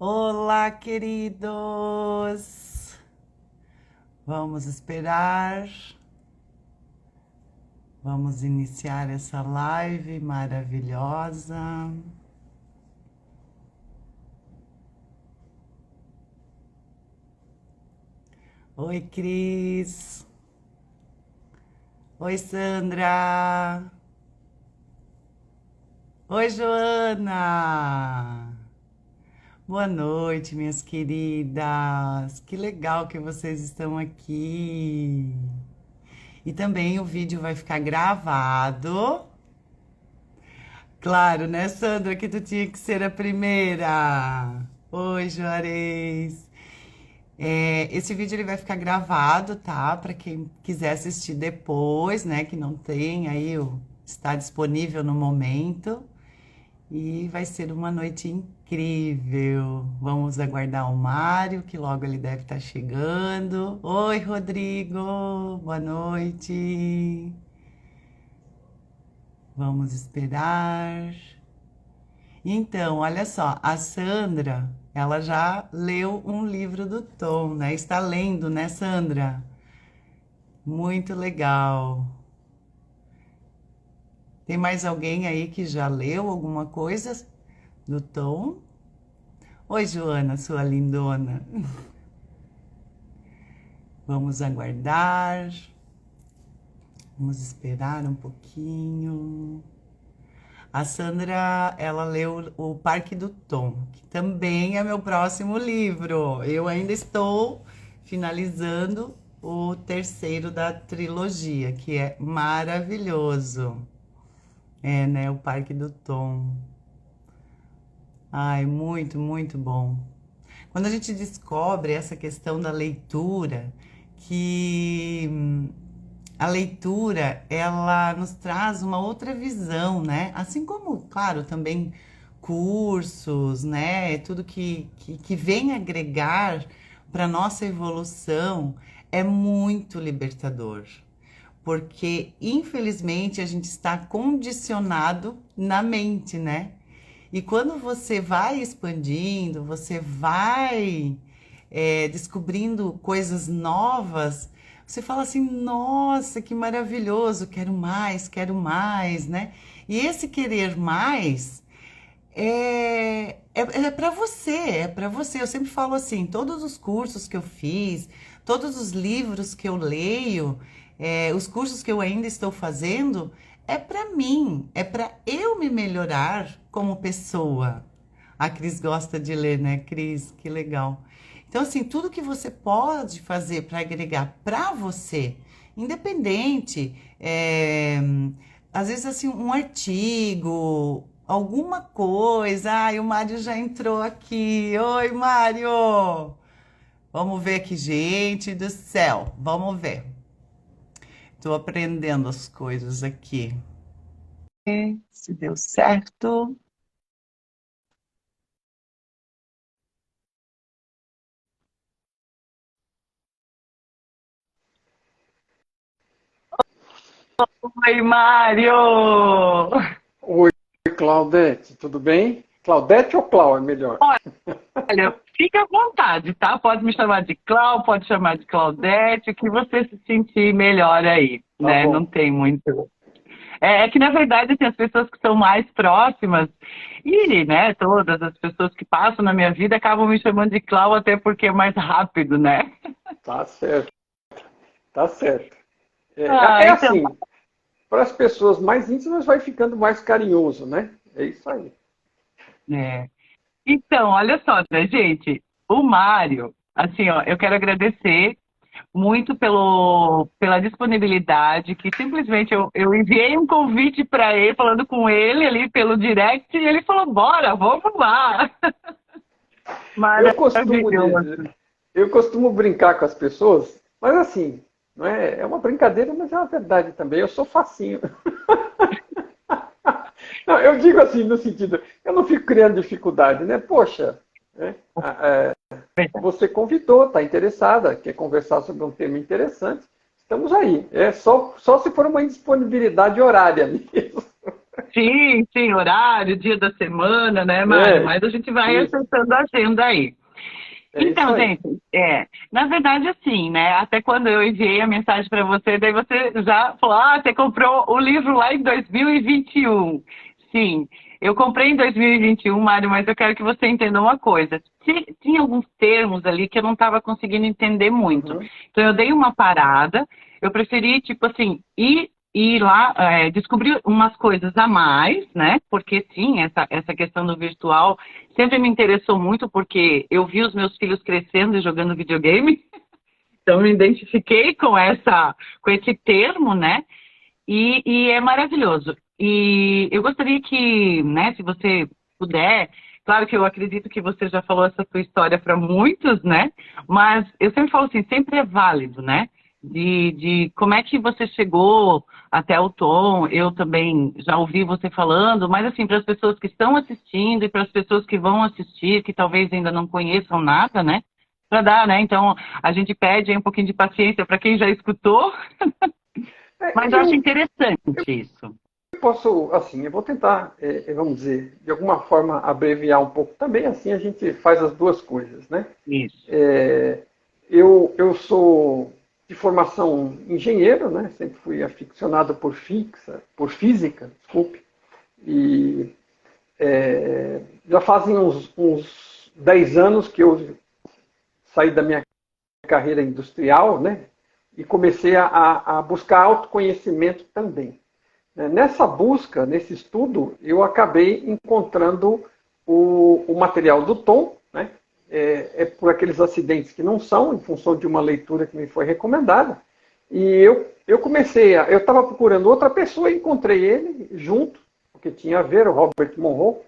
Olá, queridos! Vamos esperar. Vamos iniciar essa live maravilhosa. Oi, Cris. Oi, Sandra. Oi, Joana. Boa noite, minhas queridas. Que legal que vocês estão aqui. E também o vídeo vai ficar gravado. Claro, né, Sandra, que tu tinha que ser a primeira. Oi, Juarez. Esse vídeo ele vai ficar gravado, tá? Para quem quiser assistir depois, né? Que não tem aí, está disponível no momento. E vai ser uma noite incrível. Vamos aguardar o Mário, que logo ele deve estar chegando. Oi, Rodrigo. Boa noite. Vamos esperar. Então, olha só, a Sandra, ela já leu um livro do Tom, né? Está lendo, né, Sandra? Muito legal. Tem mais alguém aí que já leu alguma coisa do Tom? Oi, Joana, sua lindona. Vamos aguardar. Vamos esperar um pouquinho. A Sandra, ela leu O Parque do Tom, que também é meu próximo livro. Eu ainda estou finalizando o terceiro da trilogia, que é maravilhoso. É, né? O Parque do Tom. Ai, muito, muito bom. Quando a gente descobre essa questão da leitura, que a leitura, ela nos traz uma outra visão, né? Assim como, claro, também cursos, né? Tudo que vem agregar para nossa evolução é muito libertador. Porque, infelizmente, a gente está condicionado na mente, né? E quando você vai expandindo, você vai descobrindo coisas novas, você fala assim, nossa, que maravilhoso, quero mais, né? E esse querer mais é para você, é para você. Eu sempre falo assim, todos os cursos que eu fiz, todos os livros que eu leio, os cursos que eu ainda estou fazendo, é para mim, é para eu me melhorar como pessoa. A Cris gosta de ler, né, Cris? Que legal. Então, assim, tudo que você pode fazer para agregar para você, independente, às vezes, assim, um artigo, alguma coisa. Ai, o Mário já entrou aqui. Oi, Mário! Vamos ver aqui, gente do céu. Vamos ver. Estou aprendendo as coisas aqui. Se deu certo. Oi, Mário! Oi, Claudete, tudo bem? Claudete ou Clau é melhor? Olha, fica à vontade, tá? Pode me chamar de Clau, pode chamar de Claudete, o que você se sentir melhor aí, Tá né? Não bom. tem muito. É que, na verdade, assim, as pessoas que são mais próximas, e, né, todas as pessoas que passam na minha vida acabam me chamando de Clau, até porque é mais rápido, né? Tá certo, tá certo. Ah, É então. assim, para as pessoas mais íntimas vai ficando mais carinhoso, né? É isso aí. É. Então, olha só, né, gente? O Mário, assim, ó, eu quero agradecer muito pela disponibilidade, que simplesmente eu enviei um convite para ele, falando com ele ali pelo direct, e ele falou, bora, vamos lá. Eu costumo Maravilhoso. dizer, eu costumo brincar com as pessoas, mas assim, não é uma brincadeira, mas é uma verdade também. Eu sou facinho. Não, eu digo assim no sentido, eu não fico criando dificuldade, né? Poxa, né? Você convidou, está interessada, quer conversar sobre um tema interessante. Estamos aí. É só se for uma indisponibilidade horária mesmo. Sim, sim, horário, dia da semana, né, Mário? Mas a gente vai Isso, acertando a agenda aí. é isso Então, aí. gente, na verdade, assim, né? Até quando eu enviei a mensagem para você, daí você já falou: ah, você comprou o livro lá em 2021. Sim, eu comprei em 2021, Mário, mas eu quero que você entenda uma coisa. Tinha alguns termos ali que eu não estava conseguindo entender muito. Uhum. Então, eu dei uma parada, eu preferi, tipo assim, ir lá, descobrir umas coisas a mais, né? Porque sim, essa questão do virtual sempre me interessou muito, porque eu vi os meus filhos crescendo e jogando videogame, então me identifiquei com esse termo, né? E é maravilhoso. E eu gostaria que, né, se você puder, claro que eu acredito que você já falou essa sua história para muitos, né? Mas eu sempre falo assim, sempre é válido, né? De como é que você chegou até o tom. Eu também já ouvi você falando, mas assim, para as pessoas que estão assistindo e para as pessoas que vão assistir, que talvez ainda não conheçam nada, né? Para dar, né? Então, a gente pede aí um pouquinho de paciência para quem já escutou, mas eu acho Eu interessante isso. posso, assim, eu vou tentar, vamos dizer, de alguma forma abreviar um pouco também, assim a gente faz as duas coisas, né? Isso. É, eu sou de formação engenheiro, né? Sempre fui aficionado por física, desculpe, e já fazem uns 10 anos que eu saí da minha carreira industrial, né? E comecei a buscar autoconhecimento também. Nessa busca, nesse estudo, eu acabei encontrando o material do Tom, né? Por aqueles acidentes que não são, em função de uma leitura que me foi recomendada. E eu comecei eu estava procurando outra pessoa e encontrei ele junto, porque tinha a ver, o Robert Monroe.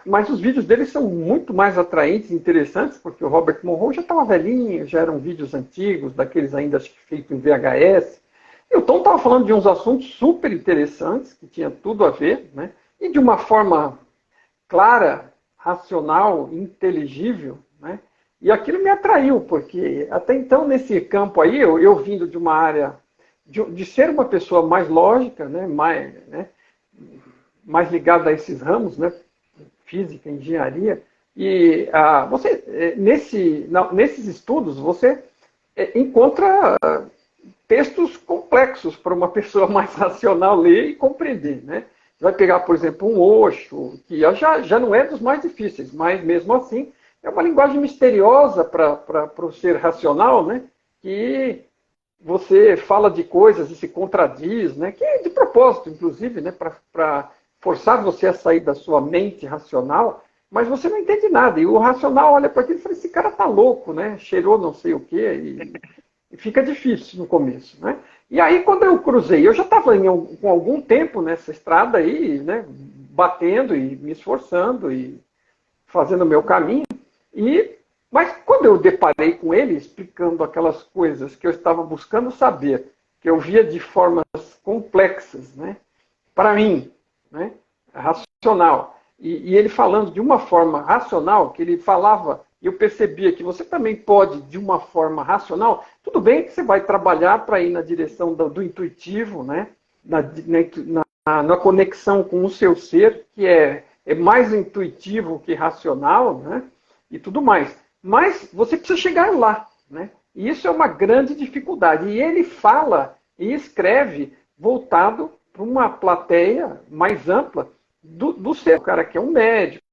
Mas os vídeos dele são muito mais atraentes e interessantes, porque o Robert Monroe já estava velhinho, já eram vídeos antigos, daqueles ainda acho que feitos em VHS. E o Tom estava falando de uns assuntos super interessantes, que tinha tudo a ver, né? E de uma forma clara, racional, inteligível, né? E aquilo me atraiu, porque até então nesse campo aí, eu vindo de uma área de ser uma pessoa mais lógica, mais ligada a esses ramos, né? Física, engenharia, e nesses estudos você encontra textos complexos para uma pessoa mais racional ler e compreender, né? Vai pegar, por exemplo, um Osho, que já não é dos mais difíceis, mas mesmo assim é uma linguagem misteriosa para o ser racional, né? Que você fala de coisas e se contradiz, né? Que é de propósito, inclusive, né? Para forçar você a sair da sua mente racional, mas você não entende nada. E o racional olha para aquilo e fala: esse cara tá louco, né? Cheirou não sei o quê. E fica difícil no começo, né? E aí, quando eu cruzei, eu já estava com algum tempo nessa estrada aí, né? Batendo e me esforçando e fazendo o meu caminho. Mas quando eu deparei com ele, explicando aquelas coisas que eu estava buscando saber, que eu via de formas complexas, né? Para mim, né? Racional. E ele falando de uma forma racional, que ele falava, e eu percebia que você também pode, de uma forma racional, tudo bem que você vai trabalhar para ir na direção do intuitivo, né? Na conexão com o seu ser, que é mais intuitivo que racional, né? E tudo mais. Mas você precisa chegar lá, né? E isso é uma grande dificuldade. E ele fala e escreve voltado para uma plateia mais ampla do ser. O cara que é um médico,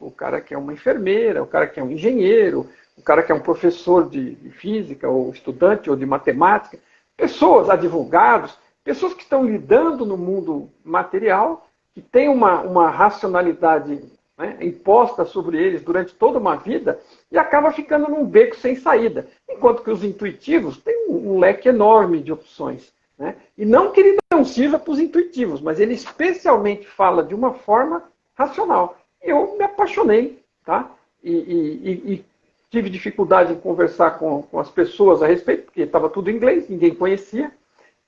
o cara que é uma enfermeira, o cara que é um engenheiro, o cara que é um professor de física, ou estudante, ou de matemática, pessoas, advogados, pessoas que estão lidando no mundo material, que têm uma racionalidade, né, imposta sobre eles durante toda uma vida e acaba ficando num beco sem saída. Enquanto que os intuitivos têm um leque enorme de opções. Né? E não que ele não sirva para os intuitivos, mas ele especialmente fala de uma forma racional. Eu me apaixonei, tá? E tive dificuldade em conversar com as pessoas a respeito, porque estava tudo em inglês, ninguém conhecia.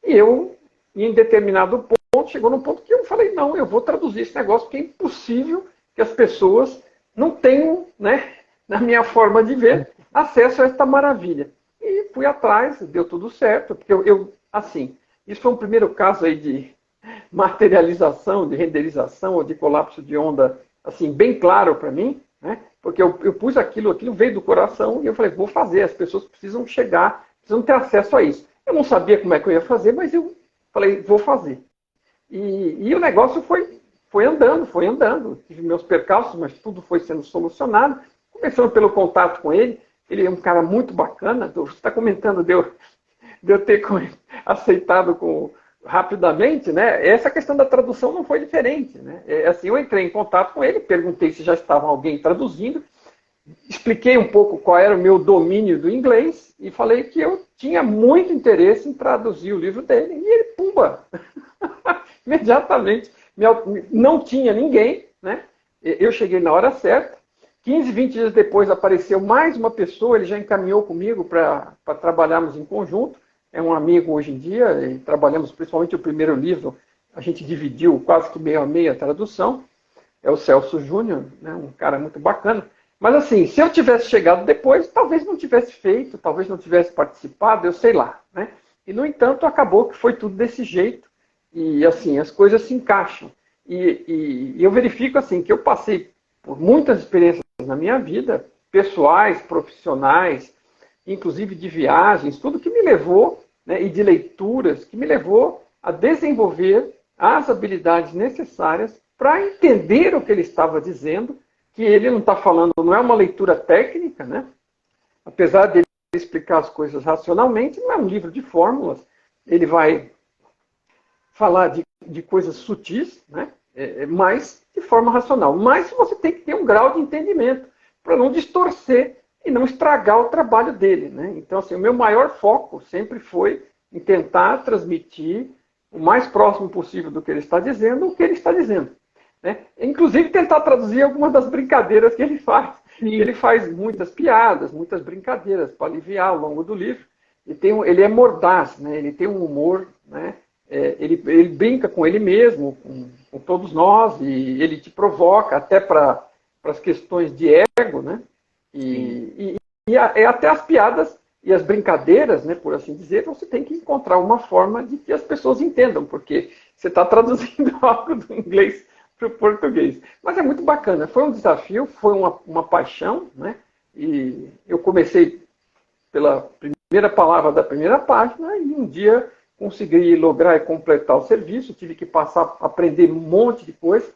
E eu, em determinado ponto, chegou num ponto que eu falei: não, eu vou traduzir esse negócio, porque é impossível que as pessoas não tenham, né, na minha forma de ver, acesso a esta maravilha. E fui atrás, deu tudo certo, porque assim, isso foi um primeiro caso aí materialização, de renderização ou de colapso de onda, assim, bem claro para mim, né? Porque eu pus aquilo veio do coração e eu falei, vou fazer, as pessoas precisam chegar, precisam ter acesso a isso. Eu não sabia como é que eu ia fazer, mas eu falei, vou fazer. E o negócio foi andando. Tive meus percalços, mas tudo foi sendo solucionado. Começando pelo contato com ele, ele é um cara muito bacana. Você está comentando de eu ter aceitado rapidamente, né? Essa questão da tradução não foi diferente, né? Assim, eu entrei em contato com ele, perguntei se já estava alguém traduzindo, expliquei um pouco qual era o meu domínio do inglês e falei que eu tinha muito interesse em traduzir o livro dele. E ele, pumba, imediatamente, não tinha ninguém, né? Eu cheguei na hora certa. 15, 20 dias depois apareceu mais uma pessoa, ele já encaminhou comigo para trabalharmos em conjunto. É um amigo hoje em dia, e trabalhamos principalmente o primeiro livro, a gente dividiu quase que meio a meio a tradução. É o Celso Júnior, né? Um cara muito bacana. Mas assim, se eu tivesse chegado depois, talvez não tivesse feito, talvez não tivesse participado, eu sei lá, né? E no entanto, acabou que foi tudo desse jeito. E assim, as coisas se encaixam. E eu verifico assim que eu passei por muitas experiências na minha vida, pessoais, profissionais, inclusive de viagens, tudo que me levou, né, e de leituras, que me levou a desenvolver as habilidades necessárias para entender o que ele estava dizendo, que ele não está falando, não é uma leitura técnica, né? Apesar de ele explicar as coisas racionalmente, não é um livro de fórmulas, ele vai falar de coisas sutis, né? Mas de forma racional. Mas você tem que ter um grau de entendimento para não distorcer e não estragar o trabalho dele, né? Então, assim, o meu maior foco sempre foi em tentar transmitir o mais próximo possível do que ele está dizendo, o que ele está dizendo, né? Inclusive tentar traduzir algumas das brincadeiras que ele faz. Sim. Ele faz muitas piadas, muitas brincadeiras para aliviar ao longo do livro. Ele é mordaz, né? Ele tem um humor, né? Ele brinca com ele mesmo, com todos nós, e ele te provoca até para as questões de ego, né? E até as piadas e as brincadeiras, né, por assim dizer, você tem que encontrar uma forma de que as pessoas entendam, porque você está traduzindo algo do inglês para o português. Mas é muito bacana, foi um desafio, foi uma paixão, né? E eu comecei pela primeira palavra da primeira página e um dia consegui lograr e completar o serviço, tive que passar a aprender um monte de coisa,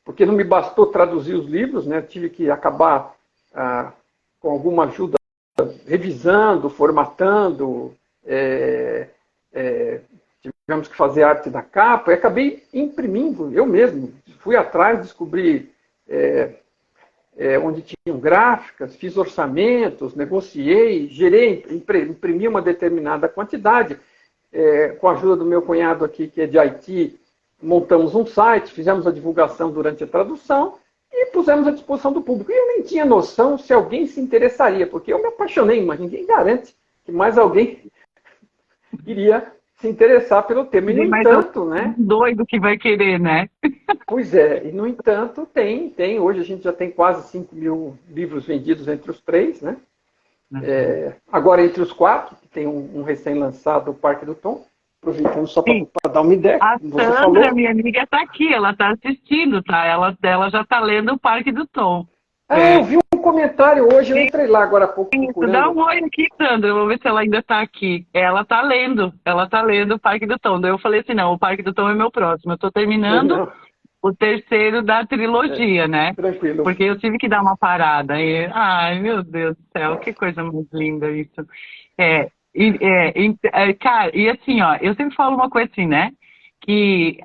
porque não me bastou traduzir os livros, né? Tive que acabar com alguma ajuda, revisando, formatando, tivemos que fazer arte da capa, e acabei imprimindo, eu mesmo, fui atrás, descobri onde tinham gráficas, fiz orçamentos, negociei, gerei, imprimi uma determinada quantidade, com a ajuda do meu cunhado aqui, que é de Haiti, montamos um site, fizemos a divulgação durante a tradução e pusemos à disposição do público. E eu nem tinha noção se alguém se interessaria, porque eu me apaixonei, mas ninguém garante que mais alguém iria se interessar pelo tema. E, no entanto, né? Doido que vai querer, né? Pois é, e no entanto, tem. Hoje a gente já tem quase 5 mil livros vendidos entre os três, né? Agora, entre os 4, que tem um recém-lançado, o Parque do Tom, aproveitando só para dar uma ideia. A Sandra, minha amiga, está aqui, ela está assistindo, tá? Ela já está lendo o Parque do Tom. Eu vi um comentário hoje, eu entrei lá agora há pouco procurando. Dá um oi aqui, Sandra, vou ver se ela ainda está aqui. Ela está lendo o Parque do Tom. Daí eu falei assim, não, o Parque do Tom é meu próximo. Eu estou terminando o terceiro da trilogia, né? Tranquilo. Porque eu tive que dar uma parada. Ai, meu Deus do céu, que coisa mais linda isso. Cara, e assim, ó, eu sempre falo uma coisa assim, né? Que,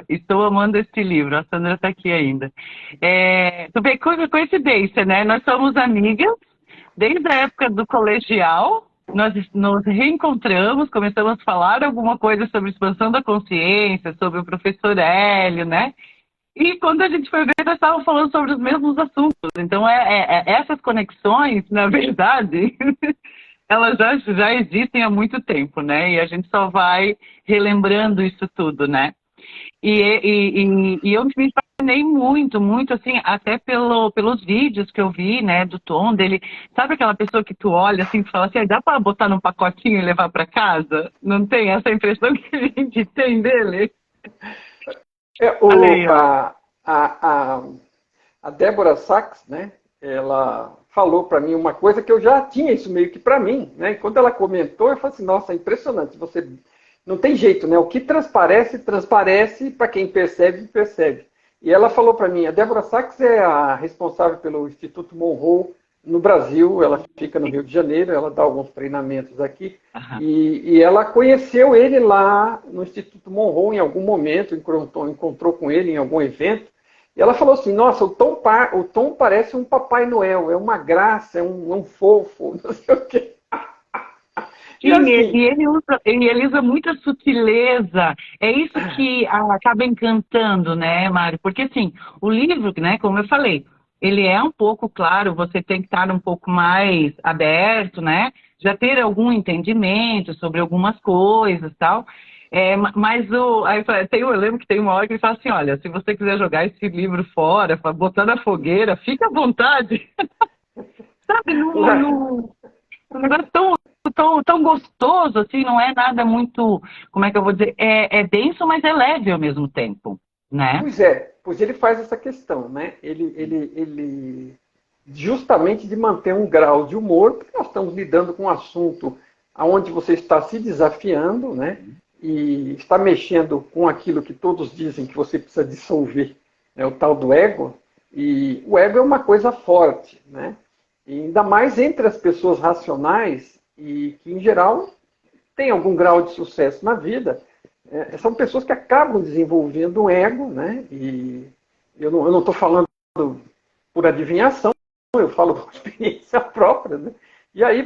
estou amando este livro, a Sandra está aqui ainda. Tu vê, coincidência, né? Nós somos amigas desde a época do colegial, nós nos reencontramos, começamos a falar alguma coisa sobre expansão da consciência, sobre o professor Hélio, né? E quando a gente foi ver, nós estávamos falando sobre os mesmos assuntos. Então, essas conexões, na verdade, elas já existem há muito tempo, né? E a gente só vai relembrando isso tudo, né? E eu me fascinei muito, assim, até pelos vídeos que eu vi, né, do Tom, dele. Sabe aquela pessoa que tu olha assim e fala assim, dá para botar num pacotinho e levar para casa? Não tem essa impressão que a gente tem dele? É, Olha aí, ó. a, a Débora Sachs, né, ela falou para mim uma coisa que eu já tinha isso meio que para mim, né? E quando ela comentou, eu falei assim, nossa, é impressionante, você não tem jeito, né? O que transparece, transparece, para quem percebe, percebe. E ela falou para mim, a Débora Sachs é a responsável pelo Instituto Monroe no Brasil, ela fica no Rio de Janeiro, ela dá alguns treinamentos aqui, Aham. e ela conheceu ele lá no Instituto Monroe em algum momento, encontrou com ele em algum evento, e ela falou assim, nossa, o Tom parece um Papai Noel, é uma graça, é um fofo, não sei o quê. E Sim, assim, ele usa muita sutileza. É isso que acaba encantando, né, Mário? Porque, assim, o livro, né, como eu falei, ele é um pouco, claro, você tem que estar um pouco mais aberto, né? Já ter algum entendimento sobre algumas coisas e tal. Mas eu lembro que tem uma hora que ele fala assim, olha, se você quiser jogar esse livro fora, botar na fogueira, fica à vontade. Sabe, um negócio tão gostoso, assim, não é nada muito, como é que eu vou dizer, é denso, mas é leve ao mesmo tempo, né? pois ele faz essa questão, né? Ele justamente de manter um grau de humor, porque nós estamos lidando com um assunto onde você está se desafiando, né? E está mexendo com aquilo que todos dizem que você precisa dissolver, né? O tal do ego. E o ego é uma coisa forte, né? E ainda mais entre as pessoas racionais e que, em geral, têm algum grau de sucesso na vida, são pessoas que acabam desenvolvendo um ego, né? E eu não estou falando por adivinhação, eu falo por experiência própria, né? E aí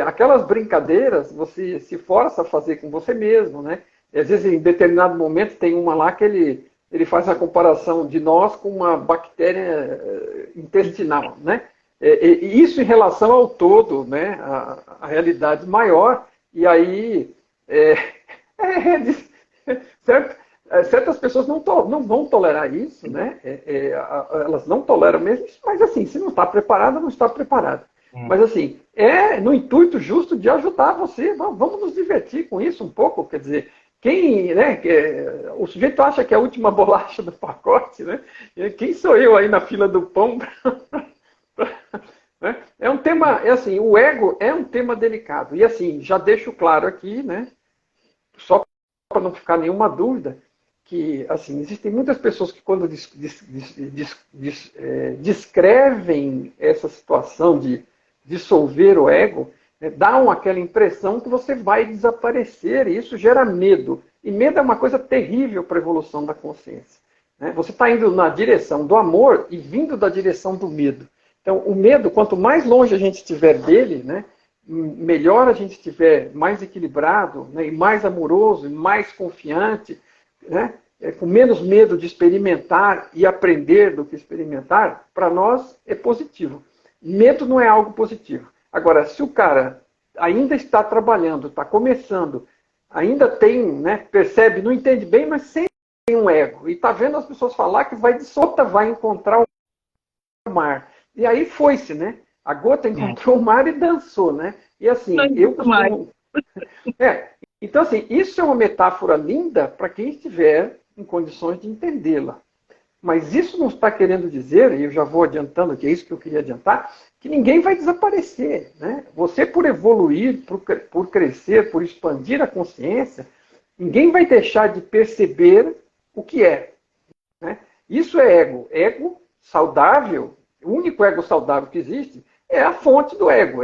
aquelas brincadeiras, você se força a fazer com você mesmo, né? E às vezes, em determinado momento, tem uma lá que ele faz a comparação de nós com uma bactéria intestinal, né? Isso em relação ao todo, né? A realidade maior, e aí é, certo? Certas pessoas não vão tolerar isso, né? Elas não toleram mesmo, mas assim, se não está preparada, não está preparada. Mas assim, é no intuito justo de ajudar você, vamos nos divertir com isso um pouco, quer dizer, né, o sujeito acha que é a última bolacha do pacote, né? Quem sou eu aí na fila do pão? Né? É um tema, assim, o ego é um tema delicado. E assim, já deixo claro aqui, né? Só para não ficar nenhuma dúvida, que assim, existem muitas pessoas que quando descrevem essa situação de dissolver o ego, né, dão aquela impressão que você vai desaparecer, e isso gera medo. E medo é uma coisa terrível para a evolução da consciência. Né? Você está indo na direção do amor e vindo da direção do medo. Então, o medo, quanto mais longe a gente estiver dele, né, melhor a gente estiver, mais equilibrado, né, e mais amoroso, e mais confiante, né, com menos medo de experimentar e aprender do que experimentar, para nós é positivo. Medo não é algo positivo. Agora, se o cara ainda está trabalhando, está começando, ainda tem, né, percebe, não entende bem, mas sempre tem um ego, e está vendo as pessoas falar que vai de solta, vai encontrar o mar. E aí foi-se, né? A gota encontrou o mar e dançou, né? E Não assim, eu existe mais. costumo. Então, assim, isso é uma metáfora linda para quem estiver em condições de entendê-la. Mas isso não está querendo dizer, e eu já vou adiantando que é isso que eu queria adiantar, que ninguém vai desaparecer. Né? Você, por evoluir, por crescer, por expandir a consciência, ninguém vai deixar de perceber o que é. Né? Isso é ego. Ego saudável, o único ego saudável que existe, é a fonte do ego,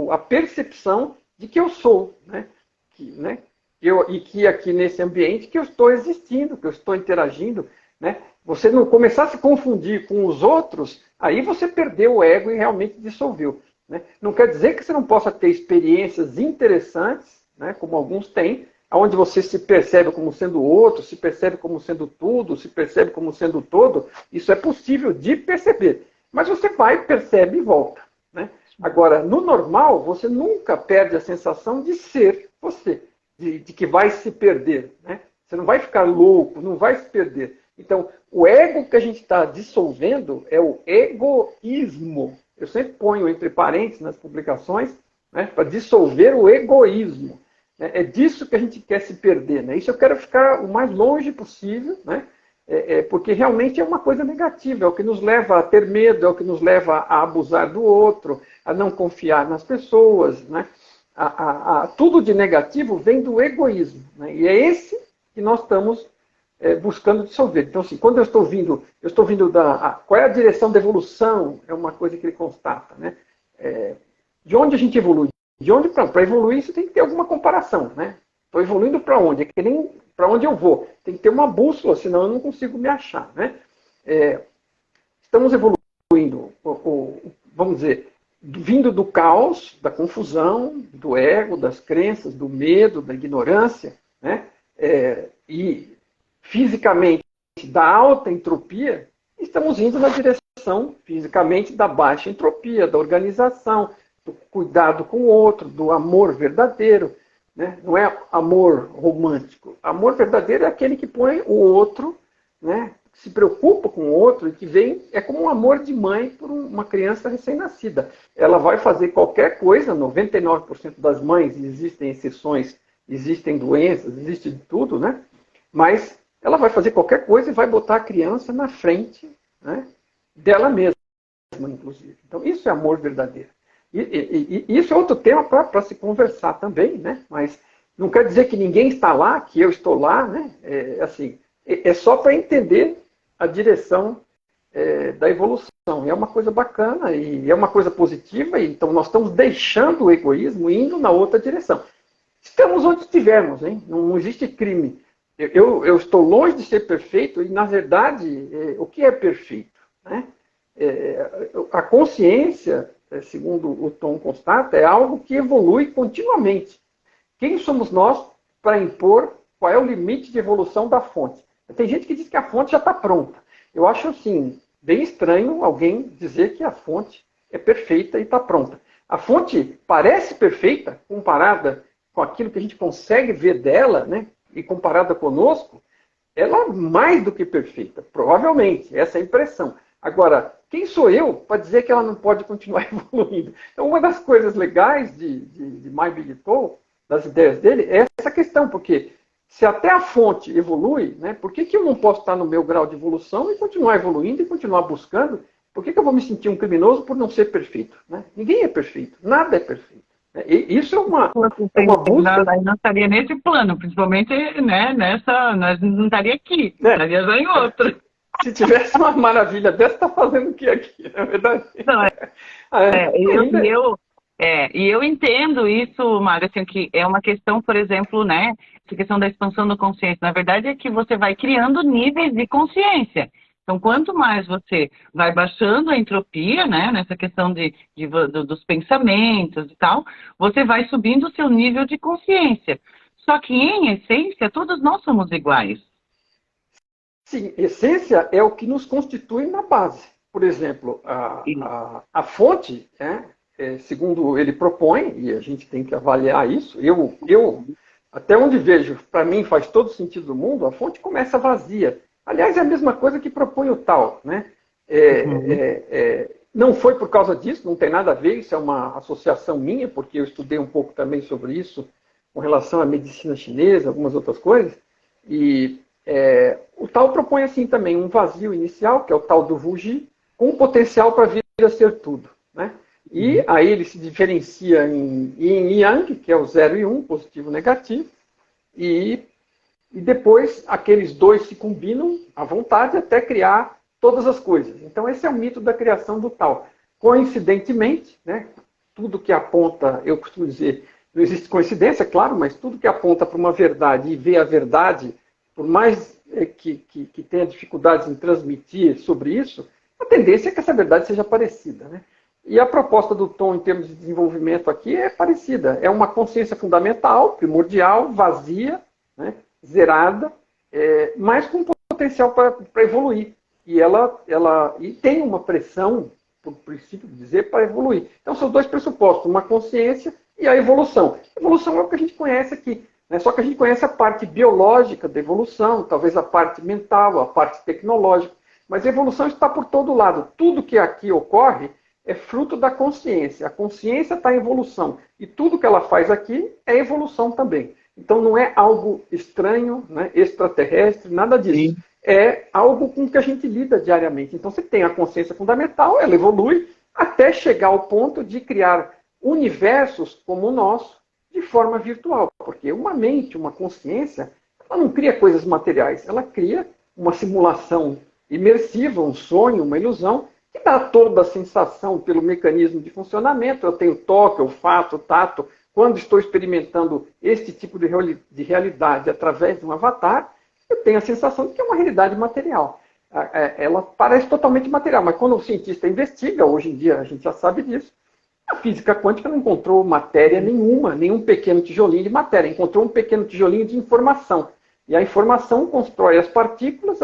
a percepção de que eu sou. Né? E que aqui nesse ambiente que eu estou existindo, que eu estou interagindo. Né? Você não começar a se confundir com os outros, aí você perdeu o ego e realmente dissolveu. Né? Não quer dizer que você não possa ter experiências interessantes, né, como alguns têm, onde você se percebe como sendo outro, se percebe como sendo tudo, se percebe como sendo todo. Isso é possível de perceber. Mas você vai, percebe e volta. Né? Agora, no normal, você nunca perde a sensação de ser você, de que vai se perder. Né? Você não vai ficar louco, não vai se perder. Então, o ego que a gente está dissolvendo é o egoísmo. Eu sempre ponho entre parênteses nas publicações, né, para dissolver o egoísmo. né? É disso que a gente quer se perder, né? Isso eu quero ficar o mais longe possível, né? Porque realmente é uma coisa negativa, é o que nos leva a ter medo, é o que nos leva a abusar do outro, a não confiar nas pessoas, né? Tudo de negativo vem do egoísmo, né? E é esse que nós estamos buscando dissolver. Então, assim, quando eu estou vindo qual é a direção da evolução? É uma coisa que ele constata, né? De onde a gente evolui? De onde para evoluir, isso tem que ter alguma comparação, né? Estou evoluindo para onde? É que nem para onde eu vou. Tem que ter uma bússola, senão eu não consigo me achar, né? Estamos evoluindo, vamos dizer, vindo do caos, da confusão, do ego, das crenças, do medo, da ignorância, né? E fisicamente da alta entropia, estamos indo na direção fisicamente da baixa entropia, da organização, do cuidado com o outro, do amor verdadeiro, né? Não é amor romântico. Amor verdadeiro é aquele que põe o outro, né? Que se preocupa com o outro e que vem, é como um amor de mãe por uma criança recém-nascida. Ela vai fazer qualquer coisa, 99% das mães, existem exceções, existem doenças, existe de tudo, né? Mas ela vai fazer qualquer coisa e vai botar a criança na frente, né, dela mesma, inclusive. Então, isso é amor verdadeiro. E isso é outro tema para se conversar também, né? Mas não quer dizer que ninguém está lá, que eu estou lá, né? É só para entender a direção da evolução. E é uma coisa bacana e é uma coisa positiva, e então nós estamos deixando o egoísmo e indo na outra direção. Estamos onde estivermos, hein? Não existe crime. Eu estou longe de ser perfeito e, na verdade, o que é perfeito? Né? A consciência, segundo o Tom constata, é algo que evolui continuamente. Quem somos nós para impor qual é o limite de evolução da fonte? Tem gente que diz que a fonte já está pronta. Eu acho, assim, bem estranho alguém dizer que a fonte é perfeita e está pronta. A fonte parece perfeita comparada com aquilo que a gente consegue ver dela, né? E comparada conosco, ela é mais do que perfeita, provavelmente, essa é a impressão. Agora, quem sou eu para dizer que ela não pode continuar evoluindo? Então, uma das coisas legais de My Big Toe, das ideias dele, é essa questão, porque se até a fonte evolui, né, por que eu não posso estar no meu grau de evolução e continuar evoluindo e continuar buscando? Por que eu vou me sentir um criminoso por não ser perfeito? Né? Ninguém é perfeito, nada é perfeito. E isso é uma busca. Aí não estaria nesse plano, principalmente, né, nós não estaria aqui, estaria já em outro. Se tivesse uma maravilha dessa, está fazendo o que aqui, na verdade? Não, e eu entendo isso, Mário, assim, que é uma questão, por exemplo, né, essa questão da expansão da consciência. Na verdade, é que você vai criando níveis de consciência. Então, quanto mais você vai baixando a entropia, né, nessa questão dos pensamentos e tal, você vai subindo o seu nível de consciência. Só que, em essência, todos nós somos iguais. Sim, essência é o que nos constitui na base. Por exemplo, a fonte, segundo ele propõe, e a gente tem que avaliar isso, eu até onde vejo, para mim faz todo sentido do mundo, a fonte começa vazia. Aliás, é a mesma coisa que propõe o Tao, né? Não foi por causa disso, não tem nada a ver, isso é uma associação minha, porque eu estudei um pouco também sobre isso com relação à medicina chinesa, algumas outras coisas, e o Tao propõe assim também um vazio inicial, que é o Tao do Wuji, com um potencial para vir a ser tudo, né? E aí ele se diferencia em Yin e Yang, que é o 0 e 1, positivo e negativo, e depois aqueles dois se combinam à vontade até criar todas as coisas. Então esse é o mito da criação do Tao. Coincidentemente, né, tudo que aponta, eu costumo dizer, não existe coincidência, claro, mas tudo que aponta para uma verdade e vê a verdade, por mais que tenha dificuldades em transmitir sobre isso, a tendência é que essa verdade seja parecida, né? E a proposta do Tom em termos de desenvolvimento aqui é parecida. É uma consciência fundamental, primordial, vazia, né, zerada, mas com potencial para evoluir. E ela tem uma pressão, por princípio de dizer, para evoluir. Então são dois pressupostos, uma consciência e a evolução. A evolução é o que a gente conhece aqui, né? Só que a gente conhece a parte biológica da evolução, talvez a parte mental, a parte tecnológica, mas a evolução está por todo lado. Tudo que aqui ocorre é fruto da consciência. A consciência está em evolução. E tudo que ela faz aqui é evolução também. Então não é algo estranho, né, extraterrestre, nada disso. Sim. É algo com que a gente lida diariamente. Então você tem a consciência fundamental, ela evolui até chegar ao ponto de criar universos como o nosso de forma virtual. Porque uma mente, uma consciência, ela não cria coisas materiais, ela cria uma simulação imersiva, um sonho, uma ilusão, que dá toda a sensação pelo mecanismo de funcionamento. Eu tenho toque, olfato, tato. Quando estou experimentando este tipo de realidade através de um avatar, eu tenho a sensação de que é uma realidade material. Ela parece totalmente material, mas quando o cientista investiga, hoje em dia a gente já sabe disso, a física quântica não encontrou matéria nenhuma, nenhum pequeno tijolinho de matéria, encontrou um pequeno tijolinho de informação. E a informação constrói as partículas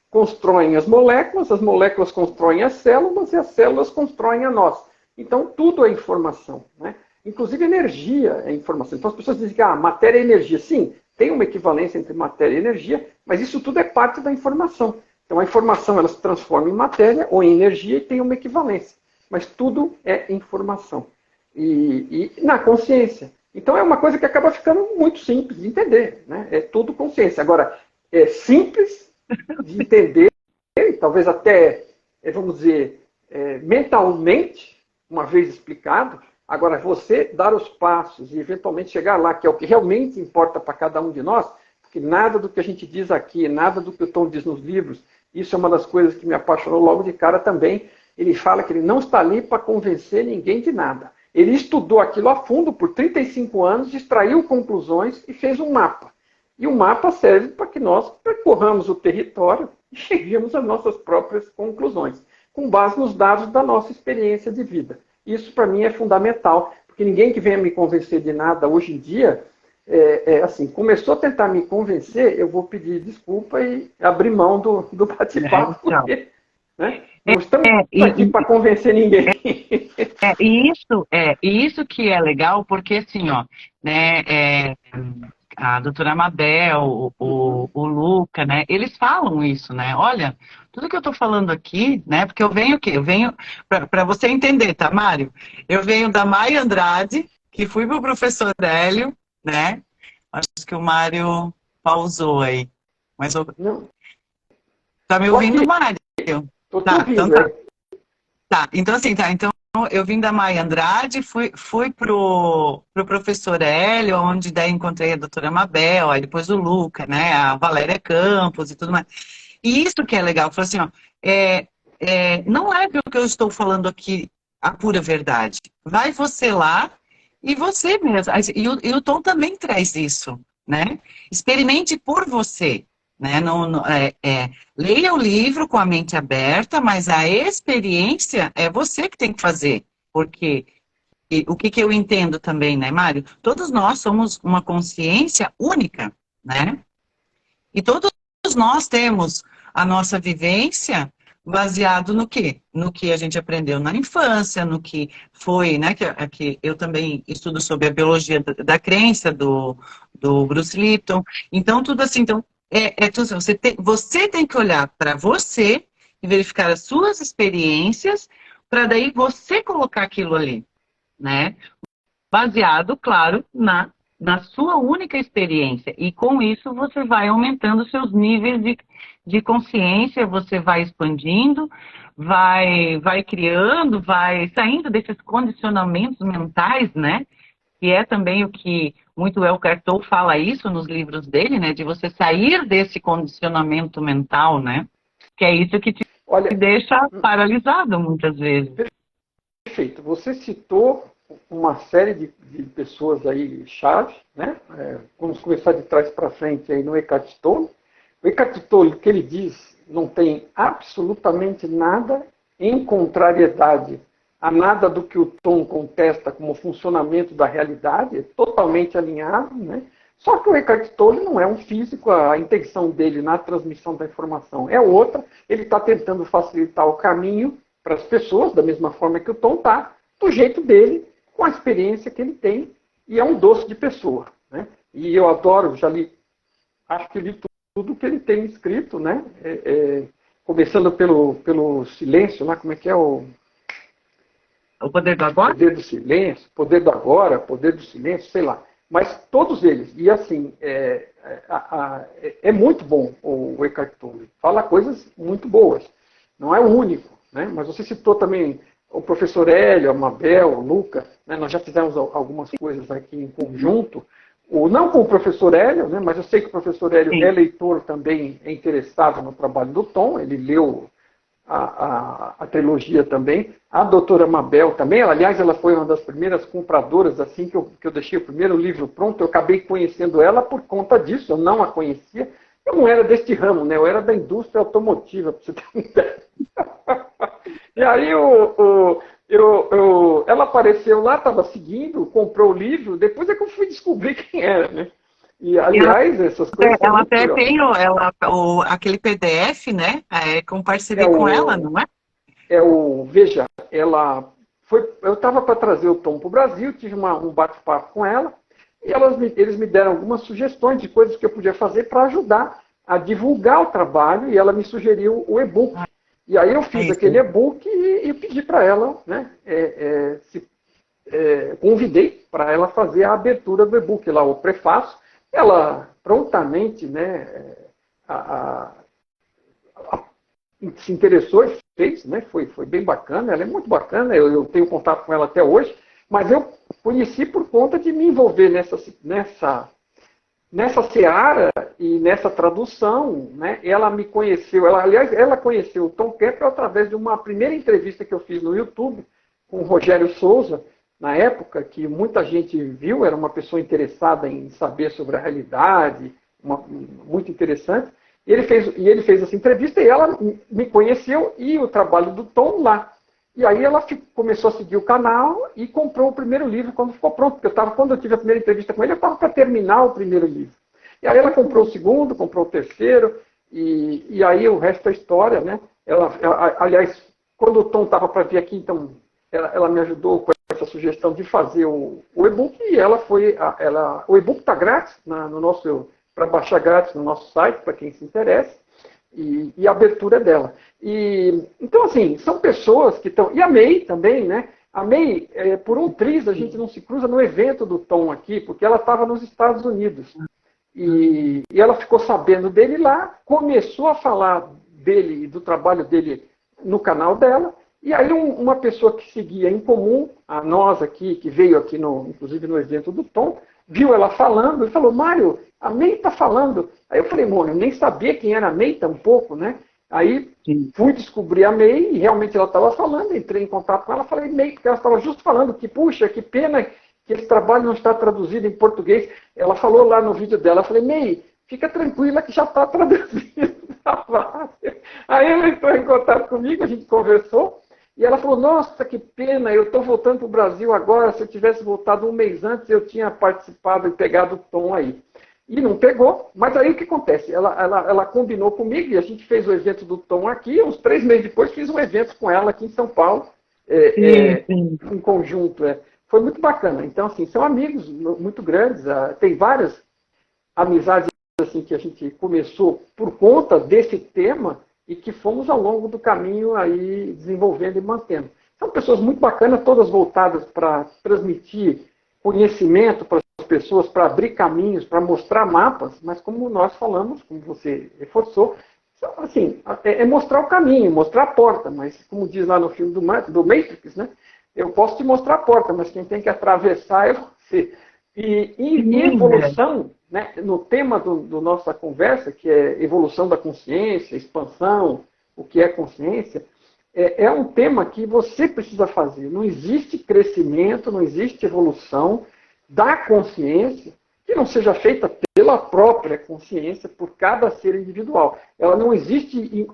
constroem as moléculas constroem as células e as células constroem a nós. Então, tudo é informação, né? Inclusive, energia é informação. Então, as pessoas dizem que matéria é energia. Sim, tem uma equivalência entre matéria e energia, mas isso tudo é parte da informação. Então, a informação ela se transforma em matéria ou em energia e tem uma equivalência. Mas tudo é informação. E na consciência. Então, é uma coisa que acaba ficando muito simples de entender, né? É tudo consciência. Agora, é simples de entender, e talvez até, vamos dizer, mentalmente, uma vez explicado. Agora, você dar os passos e eventualmente chegar lá, que é o que realmente importa para cada um de nós, porque nada do que a gente diz aqui, nada do que o Tom diz nos livros, isso é uma das coisas que me apaixonou logo de cara também. Ele fala que ele não está ali para convencer ninguém de nada. Ele estudou aquilo a fundo por 35 anos, extraiu conclusões e fez um mapa. E o mapa serve para que nós percorramos o território e cheguemos às nossas próprias conclusões, com base nos dados da nossa experiência de vida. Isso, para mim, é fundamental, porque ninguém que venha me convencer de nada hoje em dia, assim, começou a tentar me convencer, eu vou pedir desculpa e abrir mão do bate-papo, porque né, não estamos aqui para convencer ninguém. E isso que é legal, porque assim, ó, né, a doutora Mabel, o Luca, né? Eles falam isso, né? Olha, tudo que eu tô falando aqui, né? Porque eu venho o quê? Eu venho, para você entender, tá, Mário? Eu venho da Maia Andrade, que fui pro professor Hélio, né? Acho que o Mário pausou aí. Mas Não. tá me ouvindo, Mário? Tô te Tá, ouvindo, então tá. Tá, então assim, tá, então eu vim da Maia Andrade, fui pro professor Hélio, onde daí encontrei a doutora Mabel, aí depois o Luca, né, a Valéria Campos e tudo mais. E isso que é legal, falou assim, ó, não é o que eu estou falando aqui a pura verdade. Vai você lá e você mesmo. E o Tom também traz isso, né? Experimente por você. Né? Leia o livro com a mente aberta, mas a experiência é você que tem que fazer. Porque o que eu entendo também, né, Mário? Todos nós somos uma consciência única, né? E todos nós temos a nossa vivência baseado no quê? No que a gente aprendeu na infância, no que foi, né? Que eu também estudo sobre a biologia da crença do Bruce Lipton. Então, tudo assim, então, tudo assim, você tem que olhar para você e verificar as suas experiências para daí você colocar aquilo ali, né? Baseado, claro, na sua única experiência. E com isso você vai aumentando seus níveis de consciência, você vai expandindo, vai criando, vai saindo desses condicionamentos mentais, né? Que é também o que muito Eckhart Tolle fala isso nos livros dele, né? De você sair desse condicionamento mental, né? Que é isso que te deixa paralisado muitas vezes. Perfeito. Você citou uma série de pessoas aí chave, né? Vamos começar de trás para frente aí no Eckhart Tolle. O Eckhart Tolle, o que ele diz, não tem absolutamente nada em contrariedade a nada do que o Tom contesta como funcionamento da realidade, é totalmente alinhado, né? Só que o Eckhart Tolle não é um físico, a intenção dele na transmissão da informação é outra, ele está tentando facilitar o caminho para as pessoas, da mesma forma que o Tom está, do jeito dele, com a experiência que ele tem, e é um doce de pessoa, né? E eu adoro, já li, acho que li tudo que ele tem escrito, né? Começando pelo silêncio, lá, como é que é o... O Poder do Agora? Poder do Silêncio, Poder do Agora, Poder do Silêncio, sei lá. Mas todos eles. E assim, é muito bom o Eckhart Tolle. Fala coisas muito boas. Não é o único, né? Mas você citou também o professor Hélio, a Mabel, o Luca. Né? Nós já fizemos algumas coisas aqui em conjunto. Não com o professor Hélio, né? Mas eu sei que o professor Hélio Sim. é leitor também, é interessado no trabalho do Tom. Ele leu a trilogia também. A doutora Mabel também, aliás, ela foi uma das primeiras compradoras, assim que eu deixei o primeiro livro pronto, eu acabei conhecendo ela por conta disso, eu não a conhecia. Eu não era deste ramo, né? Eu era da indústria automotiva, para você ter uma ideia. E aí ela apareceu lá, estava seguindo, comprou o livro, depois é que eu fui descobrir quem era, né? E, aliás, essas coisas são Ela muito até curiosas. tem aquele PDF, né? Com É parceria com ela, o, não é? Veja, eu estava para trazer o Tom para o Brasil, tive um bate-papo com ela, e eles me deram algumas sugestões de coisas que eu podia fazer para ajudar a divulgar o trabalho, e ela me sugeriu o e-book. E aí eu fiz Isso. aquele e-book e pedi para ela, né, convidei para ela fazer a abertura do e-book, lá o prefácio. Ela prontamente, né, se interessou e fez, né? Foi bem bacana, ela é muito bacana, eu tenho contato com ela até hoje, mas eu conheci por conta de me envolver nessa seara e nessa tradução, né? Ela me conheceu, aliás, ela conheceu o Tom Campbell através de uma primeira entrevista que eu fiz no YouTube com o Rogério Souza, na época, que muita gente viu, era uma pessoa interessada em saber sobre a realidade, muito interessante. Ele fez essa entrevista e ela me conheceu e o trabalho do Tom lá. E aí ela começou a seguir o canal e comprou o primeiro livro quando ficou pronto. Porque quando eu tive a primeira entrevista com ele, eu estava para terminar o primeiro livro. E aí ela comprou o segundo, comprou o terceiro, e aí o resto é história, né? Aliás, quando o Tom estava para vir aqui, então, ela me ajudou com essa sugestão de fazer o e-book, e o e-book está grátis no nosso, para baixar grátis no nosso site, para quem se interessa, e a abertura dela. Então, assim, são pessoas que estão... E a May também, né? A May, por um triz, a gente não se cruza no evento do Tom aqui, porque ela estava nos Estados Unidos. E ela ficou sabendo dele lá, começou a falar dele e do trabalho dele no canal dela, e aí uma pessoa que seguia em comum, a nós aqui, que veio aqui, inclusive no evento do Tom, viu ela falando e falou, Mário, a May está falando. Aí eu falei, eu nem sabia quem era a May tampouco, né? Aí fui descobrir a May e realmente ela estava falando, entrei em contato com ela, falei May, porque ela estava justo falando que, puxa, que pena que esse trabalho não está traduzido em português. Ela falou lá no vídeo dela, eu falei, May, fica tranquila que já está traduzido. Aí ela entrou em contato comigo, a gente conversou, e ela falou, nossa, que pena, eu estou voltando para o Brasil agora, se eu tivesse voltado um mês antes, eu tinha participado e pegado o Tom aí. E não pegou, mas aí o que acontece? Ela combinou comigo e a gente fez o evento do Tom aqui, uns 3 meses depois fiz um evento com ela aqui em São Paulo, em conjunto. Foi muito bacana. Então, assim, são amigos muito grandes, tem várias amizades assim, que a gente começou por conta desse tema e que fomos ao longo do caminho aí desenvolvendo e mantendo. São pessoas muito bacanas, todas voltadas para transmitir conhecimento para as pessoas, para abrir caminhos, para mostrar mapas, mas como nós falamos, como você reforçou, assim, é mostrar o caminho, mostrar a porta, mas como diz lá no filme do Matrix, né? Eu posso te mostrar a porta, mas quem tem que atravessar é você. E evolução, né, no tema do nossa conversa, que é evolução da consciência, expansão, o que é consciência, é um tema que você precisa fazer. Não existe crescimento, não existe evolução da consciência que não seja feita pela própria consciência, por cada ser individual. Ela não existe.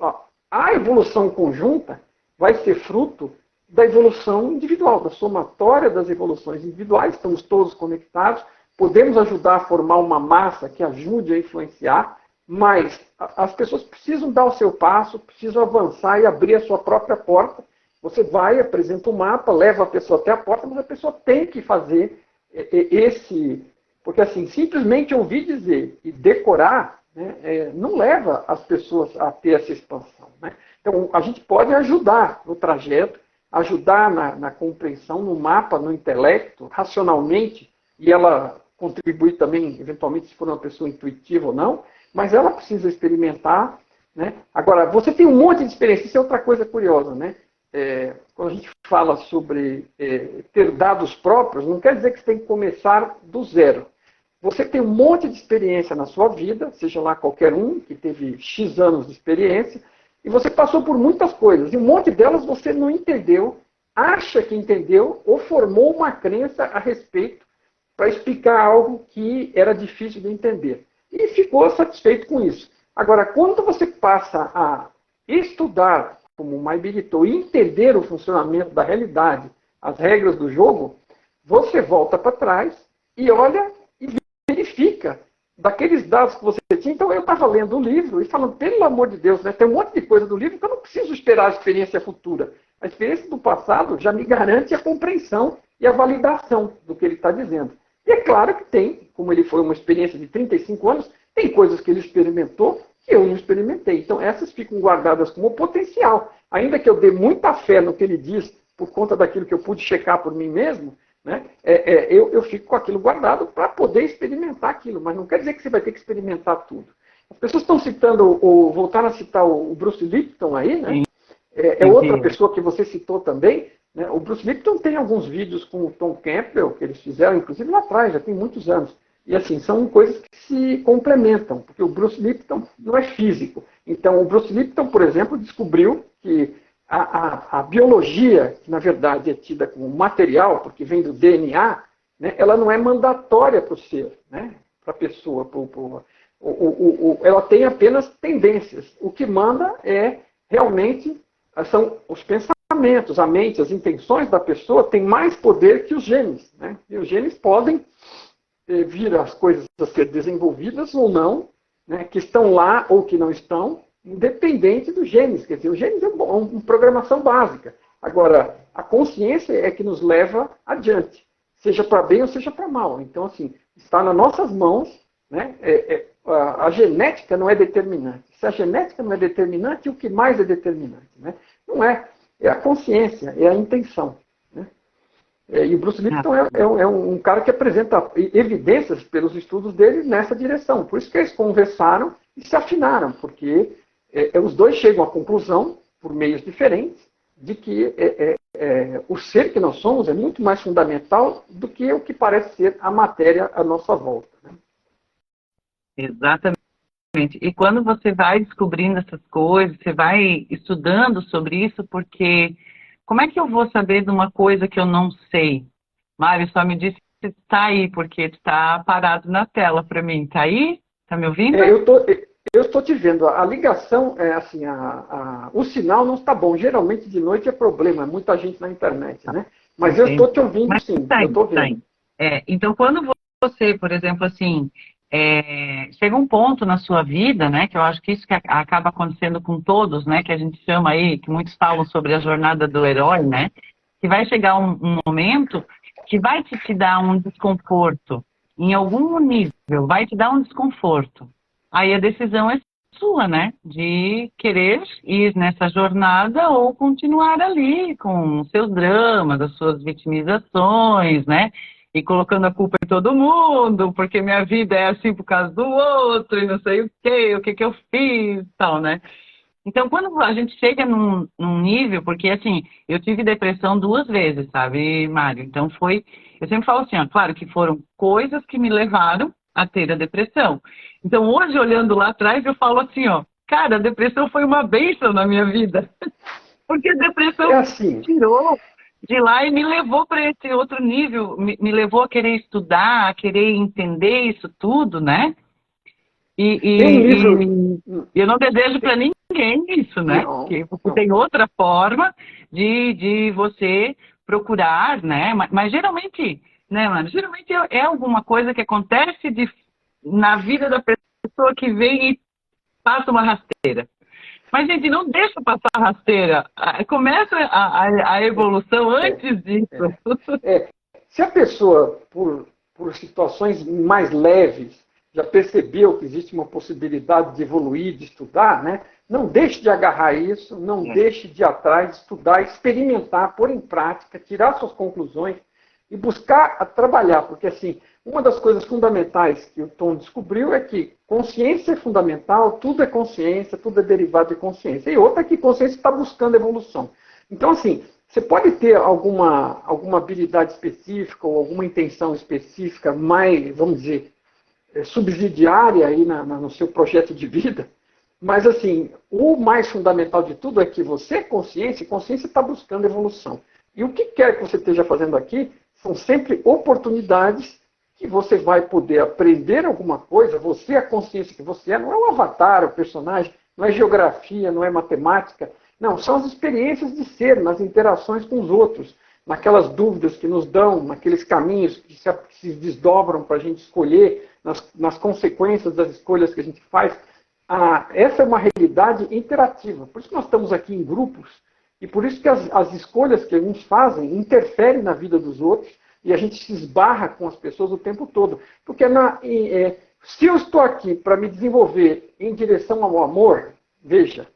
A evolução conjunta vai ser fruto da evolução individual, da somatória das evoluções individuais. Estamos todos conectados, podemos ajudar a formar uma massa que ajude a influenciar, mas as pessoas precisam dar o seu passo, precisam avançar e abrir a sua própria porta. Você vai, apresenta o mapa, leva a pessoa até a porta, mas a pessoa tem que fazer esse... Porque, assim, simplesmente ouvir dizer e decorar, né, não leva as pessoas a ter essa expansão. Né? Então, a gente pode ajudar no trajeto, ajudar na compreensão, no mapa, no intelecto, racionalmente, e ela contribui também, eventualmente, se for uma pessoa intuitiva ou não, mas ela precisa experimentar, né? Agora, você tem um monte de experiência, isso é outra coisa curiosa, né? Quando a gente fala sobre ter dados próprios, não quer dizer que você tem que começar do zero. Você tem um monte de experiência na sua vida, seja lá qualquer um que teve X anos de experiência, e você passou por muitas coisas, e um monte delas você não entendeu, acha que entendeu, ou formou uma crença a respeito para explicar algo que era difícil de entender. E ficou satisfeito com isso. Agora, quando você passa a estudar, como o Maibirito, e entender o funcionamento da realidade, as regras do jogo, você volta para trás e olha e verifica daqueles dados que você tinha. Então, eu estava lendo o livro e falando, pelo amor de Deus, né, tem um monte de coisa do livro que eu não preciso esperar a experiência futura. A experiência do passado já me garante a compreensão e a validação do que ele está dizendo. E é claro que tem, como ele foi uma experiência de 35 anos, tem coisas que ele experimentou que eu não experimentei. Então, essas ficam guardadas como potencial. Ainda que eu dê muita fé no que ele diz, por conta daquilo que eu pude checar por mim mesmo, né, eu fico com aquilo guardado para poder experimentar aquilo. Mas não quer dizer que você vai ter que experimentar tudo. As pessoas estão citando, voltaram a citar o Bruce Lipton aí, né? É outra pessoa que você citou também. Né? O Bruce Lipton tem alguns vídeos com o Tom Campbell, que eles fizeram, inclusive lá atrás, já tem muitos anos. E assim, são coisas que se complementam, porque o Bruce Lipton não é físico. Então, o Bruce Lipton, por exemplo, descobriu que a biologia, que na verdade é tida como material, porque vem do DNA, né, ela não é mandatória para o ser, né, para a pessoa. Ela tem apenas tendências. O que manda realmente são os pensamentos, a mente, as intenções da pessoa têm mais poder que os genes. Né? E os genes podem vir as coisas a ser desenvolvidas ou não, né, que estão lá ou que não estão, independente dos genes. Quer dizer, o genes é uma programação básica. Agora, a consciência é que nos leva adiante, seja para bem ou seja para mal. Então, assim, está nas nossas mãos, né, a genética não é determinante. Se a genética não é determinante, o que mais é determinante? Né? Não é. É a consciência, é a intenção. Né? E o Bruce Lipton é um cara que apresenta evidências pelos estudos dele nessa direção. Por isso que eles conversaram e se afinaram, porque os dois chegam à conclusão, por meios diferentes, de que o ser que nós somos é muito mais fundamental do que o que parece ser a matéria à nossa volta. Né? Exatamente. E quando você vai descobrindo essas coisas, você vai estudando sobre isso, porque como é que eu vou saber de uma coisa que eu não sei? Mário, só me disse que está aí, porque está parado na tela para mim. Está aí? Está me ouvindo? Eu estou te vendo. A ligação, assim, o sinal não está bom. Geralmente de noite é problema, muita gente na internet, né? Mas eu estou te ouvindo, sim. Eu estou vendo. Então, quando você, por exemplo, assim, chega um ponto na sua vida, né, que eu acho que isso que acaba acontecendo com todos, né, que a gente chama aí, que muitos falam sobre a jornada do herói, né, que vai chegar um momento que vai te dar um desconforto, em algum nível, vai te dar um desconforto. Aí a decisão é sua, né, de querer ir nessa jornada ou continuar ali com os seus dramas, as suas vitimizações, né, e colocando a culpa em todo mundo, porque minha vida é assim por causa do outro, e não sei o que eu fiz e tal, né? Então, quando a gente chega num nível, porque assim, eu tive depressão 2 vezes, sabe, Mário? Então eu sempre falo assim, ó, claro que foram coisas que me levaram a ter a depressão. Então, hoje, olhando lá atrás, eu falo assim, ó, cara, a depressão foi uma bênção na minha vida. Porque a depressão tirou de lá e me levou para esse outro nível, me levou a querer estudar, a querer entender isso tudo, né? E eu não desejo para ninguém isso, né? Porque tem outra forma de você procurar, né? Mas geralmente, né, mano? Geralmente é alguma coisa que acontece na vida da pessoa que vem e passa uma rasteira. Mas, gente, não deixa passar a rasteira. Começa a evolução antes disso. Se a pessoa, por situações mais leves, já percebeu que existe uma possibilidade de evoluir, de estudar, né? Não deixe de agarrar isso, não deixe de ir atrás, estudar, experimentar, pôr em prática, tirar suas conclusões e buscar trabalhar, porque assim, uma das coisas fundamentais que o Tom descobriu é que consciência é fundamental, tudo é consciência, tudo é derivado de consciência. E outra é que consciência está buscando evolução. Então, assim, você pode ter alguma habilidade específica ou alguma intenção específica mais, vamos dizer, subsidiária aí no seu projeto de vida, mas assim, o mais fundamental de tudo é que você é consciência, e consciência está buscando evolução. E o que quer que você esteja fazendo aqui são sempre oportunidades que você vai poder aprender alguma coisa, você, a consciência que você é, não é o avatar, o personagem, não é geografia, não é matemática, não, são as experiências de ser, nas interações com os outros, naquelas dúvidas que nos dão, naqueles caminhos que se desdobram para a gente escolher, nas consequências das escolhas que a gente faz. Essa é uma realidade interativa. Por isso que nós estamos aqui em grupos, e por isso que as escolhas que uns fazem interferem na vida dos outros, e a gente se esbarra com as pessoas o tempo todo. Porque se eu estou aqui para me desenvolver em direção ao amor, veja,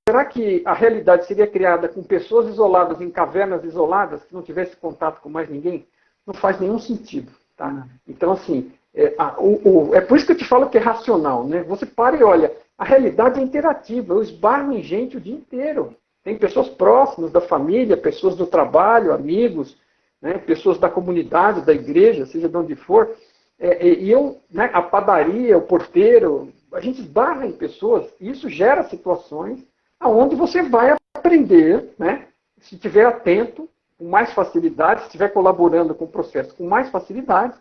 será que a realidade seria criada com pessoas isoladas em cavernas isoladas, que não tivesse contato com mais ninguém? Não faz nenhum sentido. Tá? Então, assim, é por isso que eu te falo que é racional. Né? Você para e olha, a realidade é interativa. Eu esbarro em gente o dia inteiro. Tem pessoas próximas da família, pessoas do trabalho, amigos, né? Pessoas da comunidade, da igreja, seja de onde for. Né? A padaria, o porteiro, a gente esbarra em pessoas, e isso gera situações onde você vai aprender, né? Se estiver atento, com mais facilidade, se estiver colaborando com o processo com mais facilidade,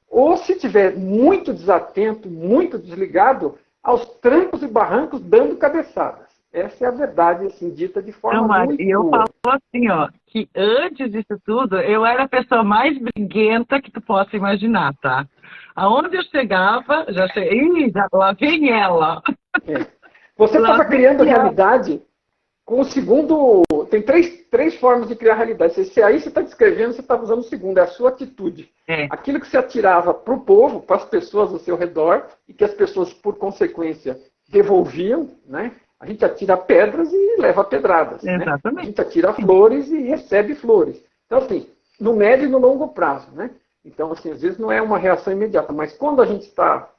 ou se estiver muito desatento, muito desligado, aos trancos e barrancos, dando cabeçadas. Essa é a verdade, assim, dita de forma muito... E eu falo assim, ó, que antes disso tudo, eu era a pessoa mais briguenta que tu possa imaginar, tá? Aonde eu chegava, lá vem ela. Você estava criando realidade com o segundo... Tem três formas de criar realidade. Aí você está descrevendo, você está usando o segundo, é a sua atitude. Aquilo que você atirava para o povo, para as pessoas ao seu redor, e que as pessoas, por consequência, devolviam, né? A gente atira pedras e leva pedradas. Exatamente. Né? A gente atira flores e recebe flores. Então, assim, no médio e no longo prazo. Né? Então, assim, às vezes não é uma reação imediata, mas quando a gente está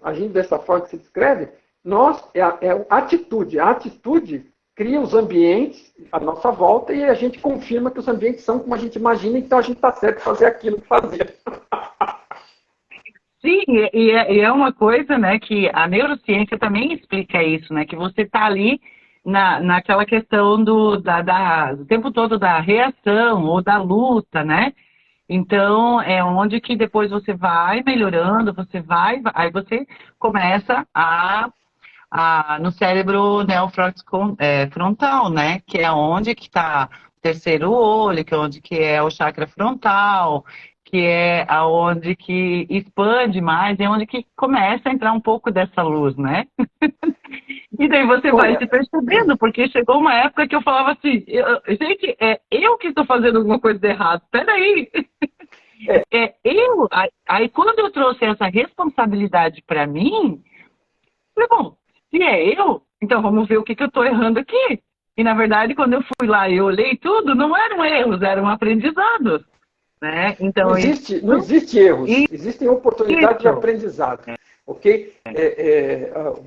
agindo dessa forma que se descreve, é a atitude. A atitude cria os ambientes à nossa volta e a gente confirma que os ambientes são como a gente imagina, então a gente está certo de fazer aquilo que fazia. Sim, e é uma coisa, né, que a neurociência também explica isso, né, que você está ali naquela questão do tempo todo da reação ou da luta, né? Então, é onde que depois você vai melhorando, aí você começa no cérebro frontal, né, que é onde que está o terceiro olho, que é onde que é o chakra frontal, que é aonde que expande mais, é onde que começa a entrar um pouco dessa luz, né? E daí você vai se percebendo, porque chegou uma época que eu falava assim, gente, eu que estou fazendo alguma coisa de errado, peraí. Aí quando eu trouxe essa responsabilidade para mim, falei, bom, se é eu, então vamos ver o que eu estou errando aqui. E na verdade, quando eu fui lá e olhei tudo, não eram erros, eram aprendizados. Né? Então, não existe erros, existem oportunidades de aprendizado. Ok?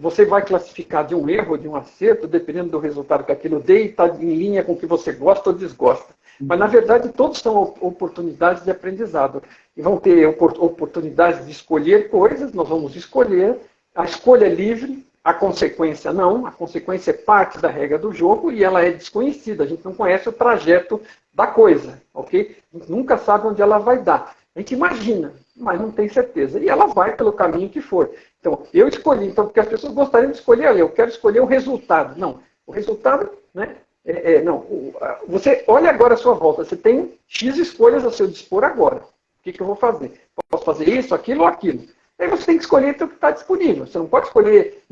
Você vai classificar de um erro, de um acerto, dependendo do resultado que aquilo dê e está em linha com o que você gosta ou desgosta. Mas, na verdade, todos são oportunidades de aprendizado. E vão ter oportunidades de escolher coisas, nós vamos escolher. A escolha é livre, a consequência não. A consequência é parte da regra do jogo e ela é desconhecida. A gente não conhece o trajeto da coisa, ok? A gente nunca sabe onde ela vai dar. A gente imagina, mas não tem certeza. E ela vai pelo caminho que for. Então, eu escolhi, porque as pessoas gostariam de escolher, eu quero escolher o resultado. Não, o resultado, né? Você olha agora à sua volta, você tem X escolhas a seu dispor agora. O que eu vou fazer? Posso fazer isso, aquilo ou aquilo? Aí você tem que escolher o que está disponível. Você não pode escolher,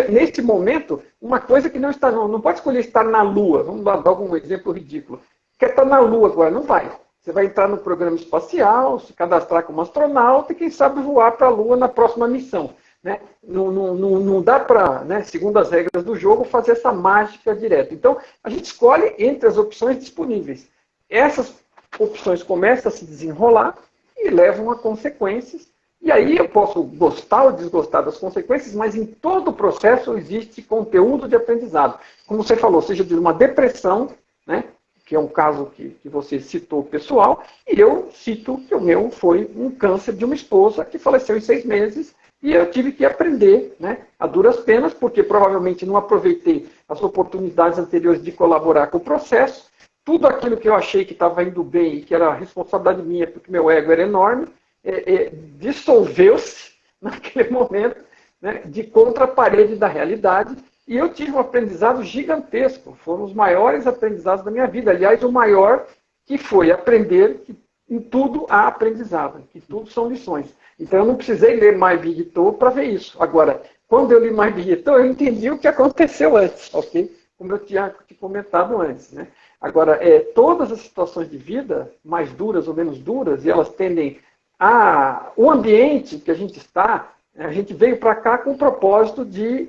neste momento, uma coisa que não está. Não pode escolher estar na Lua. Vamos dar algum exemplo ridículo. Quer estar na Lua agora? Não vai. Você vai entrar no programa espacial, se cadastrar como astronauta e, quem sabe, voar para a Lua na próxima missão. Né? Não dá para, né, segundo as regras do jogo, fazer essa mágica direto. Então, a gente escolhe entre as opções disponíveis. Essas opções começam a se desenrolar e levam a consequências. E aí eu posso gostar ou desgostar das consequências, mas em todo o processo existe conteúdo de aprendizado. Como você falou, seja de uma depressão, né, que é um caso que você citou pessoal, e eu cito que o meu foi um câncer de uma esposa que faleceu em 6 meses, e eu tive que aprender, né, a duras penas, porque provavelmente não aproveitei as oportunidades anteriores de colaborar com o processo. Tudo aquilo que eu achei que estava indo bem e que era responsabilidade minha, porque meu ego era enorme, dissolveu-se naquele momento, né, de contra a parede da realidade. E eu tive um aprendizado gigantesco. Foram os maiores aprendizados da minha vida. Aliás, o maior que foi aprender que em tudo há aprendizado, que tudo são lições. Então, eu não precisei ler My Big Toe para ver isso. Agora, quando eu li My Big Toe, eu entendi o que aconteceu antes, ok? Como eu tinha te comentado antes, né? Agora, todas as situações de vida, mais duras ou menos duras, e elas tendem a... O ambiente que a gente está, a gente veio para cá com o propósito de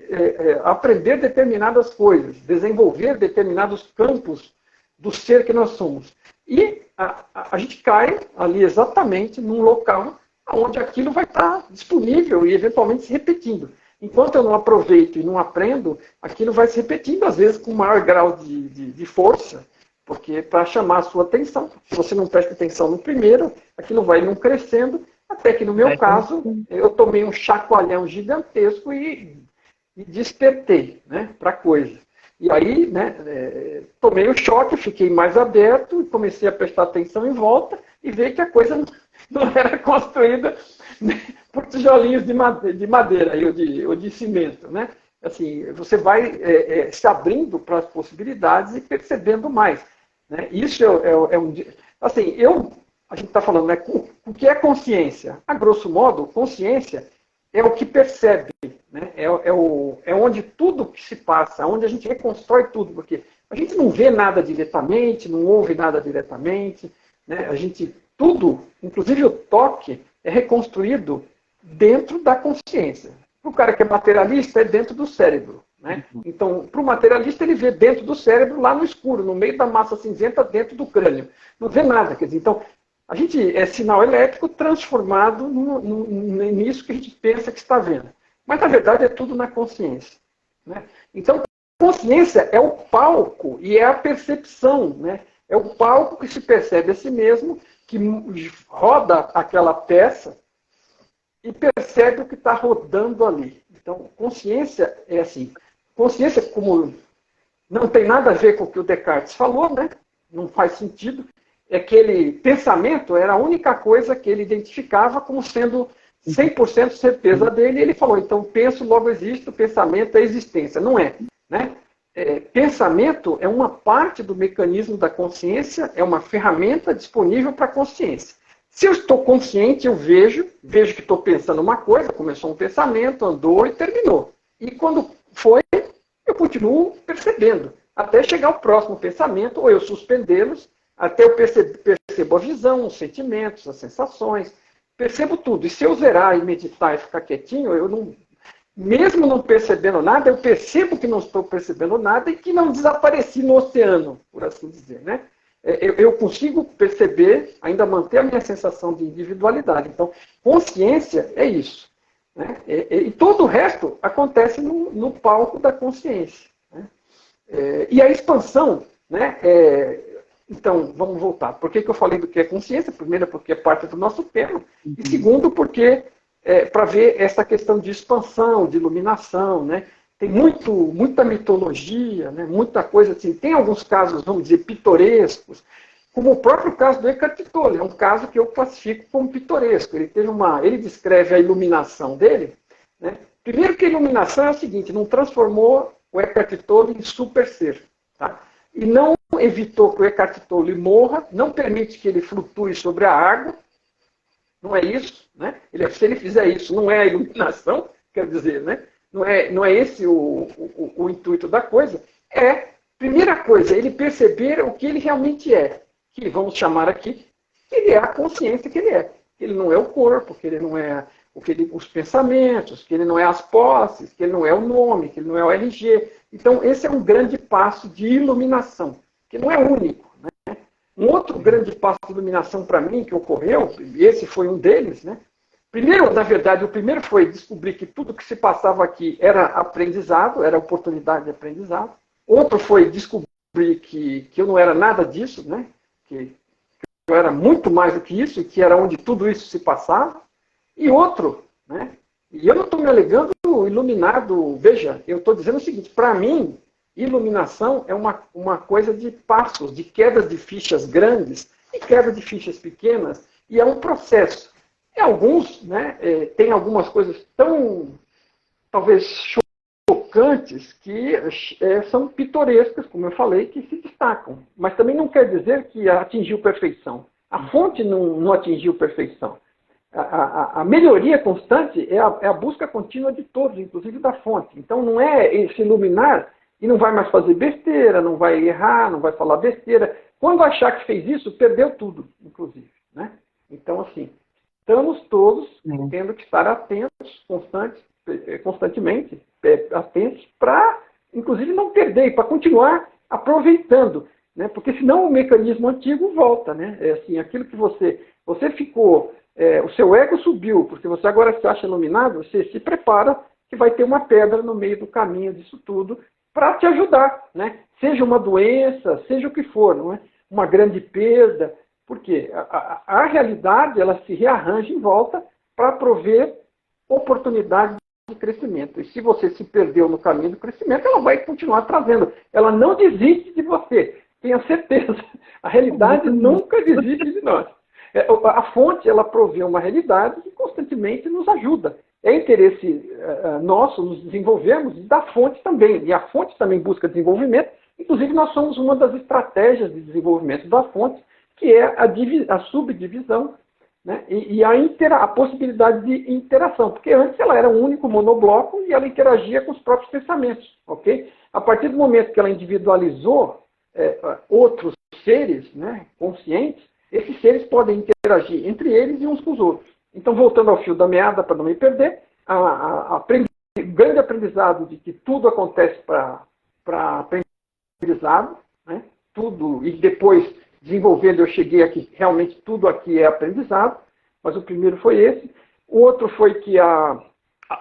aprender determinadas coisas, desenvolver determinados campos do ser que nós somos. E a gente cai ali exatamente num local onde aquilo vai estar disponível e eventualmente se repetindo. Enquanto eu não aproveito e não aprendo, aquilo vai se repetindo, às vezes com maior grau de força, porque para chamar a sua atenção, se você não presta atenção no primeiro, aquilo vai não crescendo, até que no meu caso, eu tomei um chacoalhão gigantesco e despertei, né, para a coisa. E aí, né, tomei o choque, fiquei mais aberto, comecei a prestar atenção em volta e ver que a coisa não era construída, né, por tijolinhos de madeira ou de cimento. Né? Assim, você vai se abrindo para as possibilidades e percebendo mais. Né? Isso é um... Assim, a gente está falando, né, o que é consciência? A grosso modo, consciência é o que percebe, né? É onde tudo que se passa, onde a gente reconstrói tudo, porque a gente não vê nada diretamente, não ouve nada diretamente, né? Tudo, inclusive o toque, é reconstruído dentro da consciência. Para o cara que é materialista, é dentro do cérebro. Né? Então, para o materialista, ele vê dentro do cérebro, lá no escuro, no meio da massa cinzenta, dentro do crânio. Não vê nada. Quer dizer, então, a gente é sinal elétrico transformado nisso que a gente pensa que está vendo. Mas, na verdade, é tudo na consciência. Né? Então, consciência é o palco e é a percepção. Né? É o palco que se percebe a si mesmo, que roda aquela peça e percebe o que está rodando ali. Então, consciência é assim. Consciência, como não tem nada a ver com o que o Descartes falou, né? Não faz sentido. Aquele pensamento era a única coisa que ele identificava como sendo 100% certeza dele. E ele falou, então, penso, logo existo, pensamento é existência. Não é. Né? Pensamento é uma parte do mecanismo da consciência, é uma ferramenta disponível para a consciência. Se eu estou consciente, eu vejo que estou pensando uma coisa, começou um pensamento, andou e terminou. E quando foi, eu continuo percebendo, até chegar ao próximo pensamento, ou eu suspendê-los, até eu percebo a visão, os sentimentos, as sensações, percebo tudo. E se eu zerar e meditar e ficar quietinho, eu não... Mesmo não percebendo nada, eu percebo que não estou percebendo nada e que não desapareci no oceano, por assim dizer. Né? Eu consigo perceber, ainda manter a minha sensação de individualidade. Então, consciência é isso. Né? E todo o resto acontece no palco da consciência. Né? E a expansão, né? Então, vamos voltar. Por que eu falei do que é consciência? Primeiro, porque é parte do nosso tema. E segundo, porque... para ver essa questão de expansão, de iluminação, né? Tem muita mitologia, né? Muita coisa assim. Tem alguns casos, vamos dizer, pitorescos, como o próprio caso do Eckhart Tolle. É um caso que eu classifico como pitoresco. Ele descreve a iluminação dele. Né? Primeiro que a iluminação é o seguinte, não transformou o Eckhart Tolle em super ser. Tá? E não evitou que o Eckhart Tolle morra, não permite que ele flutue sobre a água. Não é isso, né? Se ele fizer isso, não é a iluminação, quer dizer, né? Não é esse o intuito da coisa. Primeira coisa, ele perceber o que ele realmente é, que vamos chamar aqui que ele é a consciência que ele é. Que ele não é o corpo, que ele não é os pensamentos, que ele não é as posses, que ele não é o nome, que ele não é o RG. Então, esse é um grande passo de iluminação, que não é único. Né? Um outro grande passo de iluminação para mim que ocorreu, e esse foi um deles, né? Primeiro, na verdade, o primeiro foi descobrir que tudo que se passava aqui era aprendizado, era oportunidade de aprendizado. Outro foi descobrir que eu não era nada disso, né? Que eu era muito mais do que isso, e que era onde tudo isso se passava. E outro, né? E eu não estou me alegando iluminado. Veja, eu estou dizendo o seguinte, para mim, iluminação é uma coisa de passos, de quedas de fichas grandes e quedas de fichas pequenas, e é um processo. E alguns, né, tem algumas coisas tão, talvez, chocantes que são pitorescas, como eu falei, que se destacam. Mas também não quer dizer que atingiu perfeição. A fonte não atingiu perfeição. A melhoria constante é a busca contínua de todos, inclusive da fonte. Então não é se iluminar e não vai mais fazer besteira, não vai errar, não vai falar besteira. Quando achar que fez isso, perdeu tudo, inclusive. Né? Então, assim, estamos todos tendo que estar atentos, constantemente, atentos para, inclusive, não perder, para continuar aproveitando. Né? Porque senão o mecanismo antigo volta. Né? É assim, aquilo que você ficou... o seu ego subiu, porque você agora se acha iluminado, você se prepara que vai ter uma pedra no meio do caminho disso tudo para te ajudar. Né? Seja uma doença, seja o que for, não é? Uma grande perda. Porque a realidade ela se rearranja em volta para prover oportunidade de crescimento. E se você se perdeu no caminho do crescimento, ela vai continuar trazendo. Ela não desiste de você. Tenha certeza. A realidade nunca desiste de nós. A fonte ela provê uma realidade que constantemente nos ajuda. É interesse nosso nos desenvolvermos e da fonte também. E a fonte também busca desenvolvimento. Inclusive, nós somos uma das estratégias de desenvolvimento da fonte, que é a subdivisão, né? E a possibilidade de interação. Porque antes ela era um único monobloco e ela interagia com os próprios pensamentos. Okay? A partir do momento que ela individualizou outros seres, né, conscientes, esses seres podem interagir entre eles e uns com os outros. Então, voltando ao fio da meada, para não me perder, o grande aprendizado de que tudo acontece para aprendizado, né? Tudo, e depois, desenvolvendo, eu cheguei aqui, realmente tudo aqui é aprendizado, mas o primeiro foi esse. O outro foi que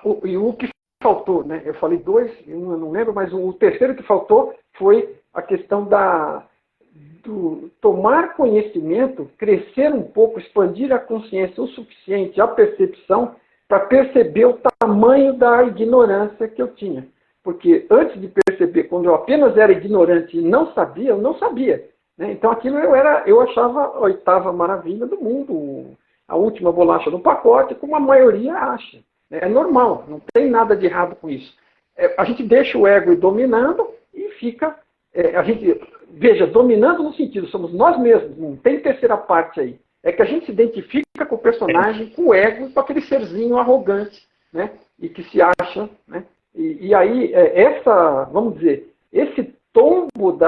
o que faltou, né? Eu falei dois, eu não lembro, mas o terceiro que faltou foi a questão do tomar conhecimento, crescer um pouco, expandir a consciência o suficiente, a percepção, para perceber o tamanho da ignorância que eu tinha. Porque antes de perceber, quando eu apenas era ignorante e não sabia, eu não sabia. Né? Então aquilo eu achava a oitava maravilha do mundo, a última bolacha do pacote, como a maioria acha. É normal, não tem nada de errado com isso. A gente deixa o ego ir dominando e fica... veja, dominando no sentido, somos nós mesmos, não tem terceira parte aí. É que a gente se identifica com o personagem, com o ego, com aquele serzinho arrogante, né? E que se acha, né? E aí, vamos dizer, esse tombo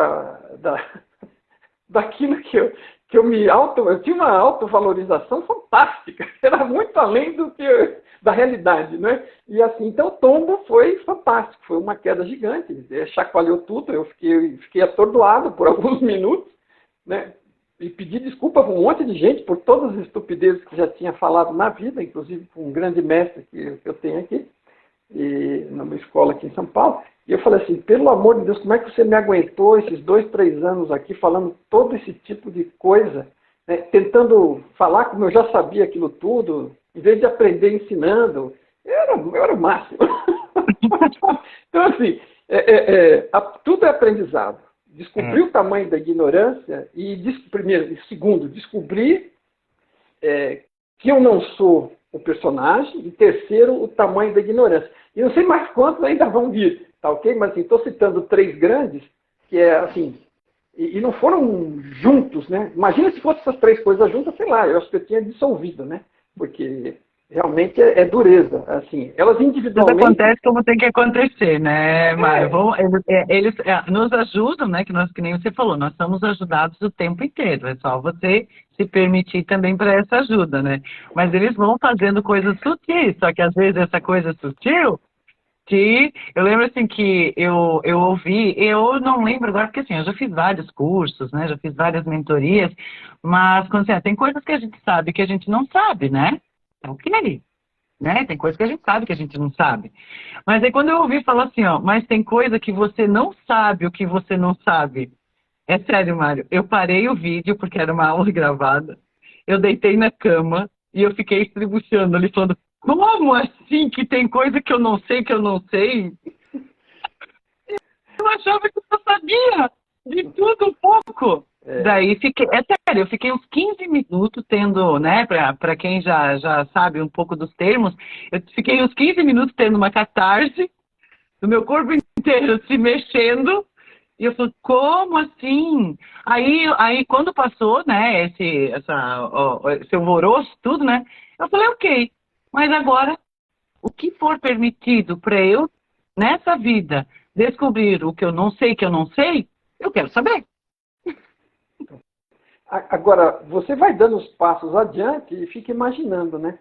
daquilo que eu tinha uma autovalorização fantástica, era muito além da realidade, né? E assim, então o tombo foi fantástico, foi uma queda gigante, chacoalhou tudo, eu fiquei atordoado por alguns minutos, né? E pedi desculpa para um monte de gente por todas as estupidezes que já tinha falado na vida, inclusive com um grande mestre que eu tenho aqui, numa escola aqui em São Paulo. E eu falei assim, pelo amor de Deus, como é que você me aguentou esses 2, 3 anos aqui falando todo esse tipo de coisa, né? Tentando falar como eu já sabia aquilo tudo, em vez de aprender ensinando. Eu era o máximo. Então, assim, tudo é aprendizado. Descobrir o tamanho da ignorância segundo, descobrir que eu não sou o personagem, e terceiro, o tamanho da ignorância. E não sei mais quantos ainda vão vir, tá ok? Mas estou citando 3 grandes, que é assim, e não foram juntos, né? Imagina se fossem essas 3 coisas juntas, sei lá, eu acho que eu tinha dissolvido, né? Porque realmente é dureza. Assim, elas Tudo individualmente. acontece como tem que acontecer, né, Mário? Eles nos ajudam, né? Que nem você falou, nós somos ajudados o tempo inteiro. É só você se permitir também para essa ajuda, né? Mas eles vão fazendo coisas sutis, só que às vezes essa coisa sutil que eu lembro assim que eu ouvi, eu não lembro agora, porque assim, eu já fiz vários cursos, né? Já fiz várias mentorias, mas quando, assim, tem coisas que a gente sabe que a gente não sabe, né? É ok, né? Tem coisa que a gente sabe que a gente não sabe. Mas aí quando eu ouvi falar assim, ó, mas tem coisa que você não sabe o que você não sabe. É sério, Mário. Eu parei o vídeo porque era uma aula gravada. Eu deitei na cama e eu fiquei estribuchando ali, falando, como assim que tem coisa que eu não sei que eu não sei? Eu achava que eu sabia de tudo um pouco. Daí fiquei, é sério, eu fiquei uns 15 minutos tendo, né, para quem já sabe um pouco dos termos, eu fiquei uns 15 minutos tendo uma catarse do meu corpo inteiro se mexendo, e eu falei, como assim? Aí quando passou, né, esse alvoroço, tudo, né, eu falei, ok, mas agora, o que for permitido para eu, nessa vida, descobrir o que eu não sei, eu quero saber. Agora, você vai dando os passos adiante e fica imaginando, né?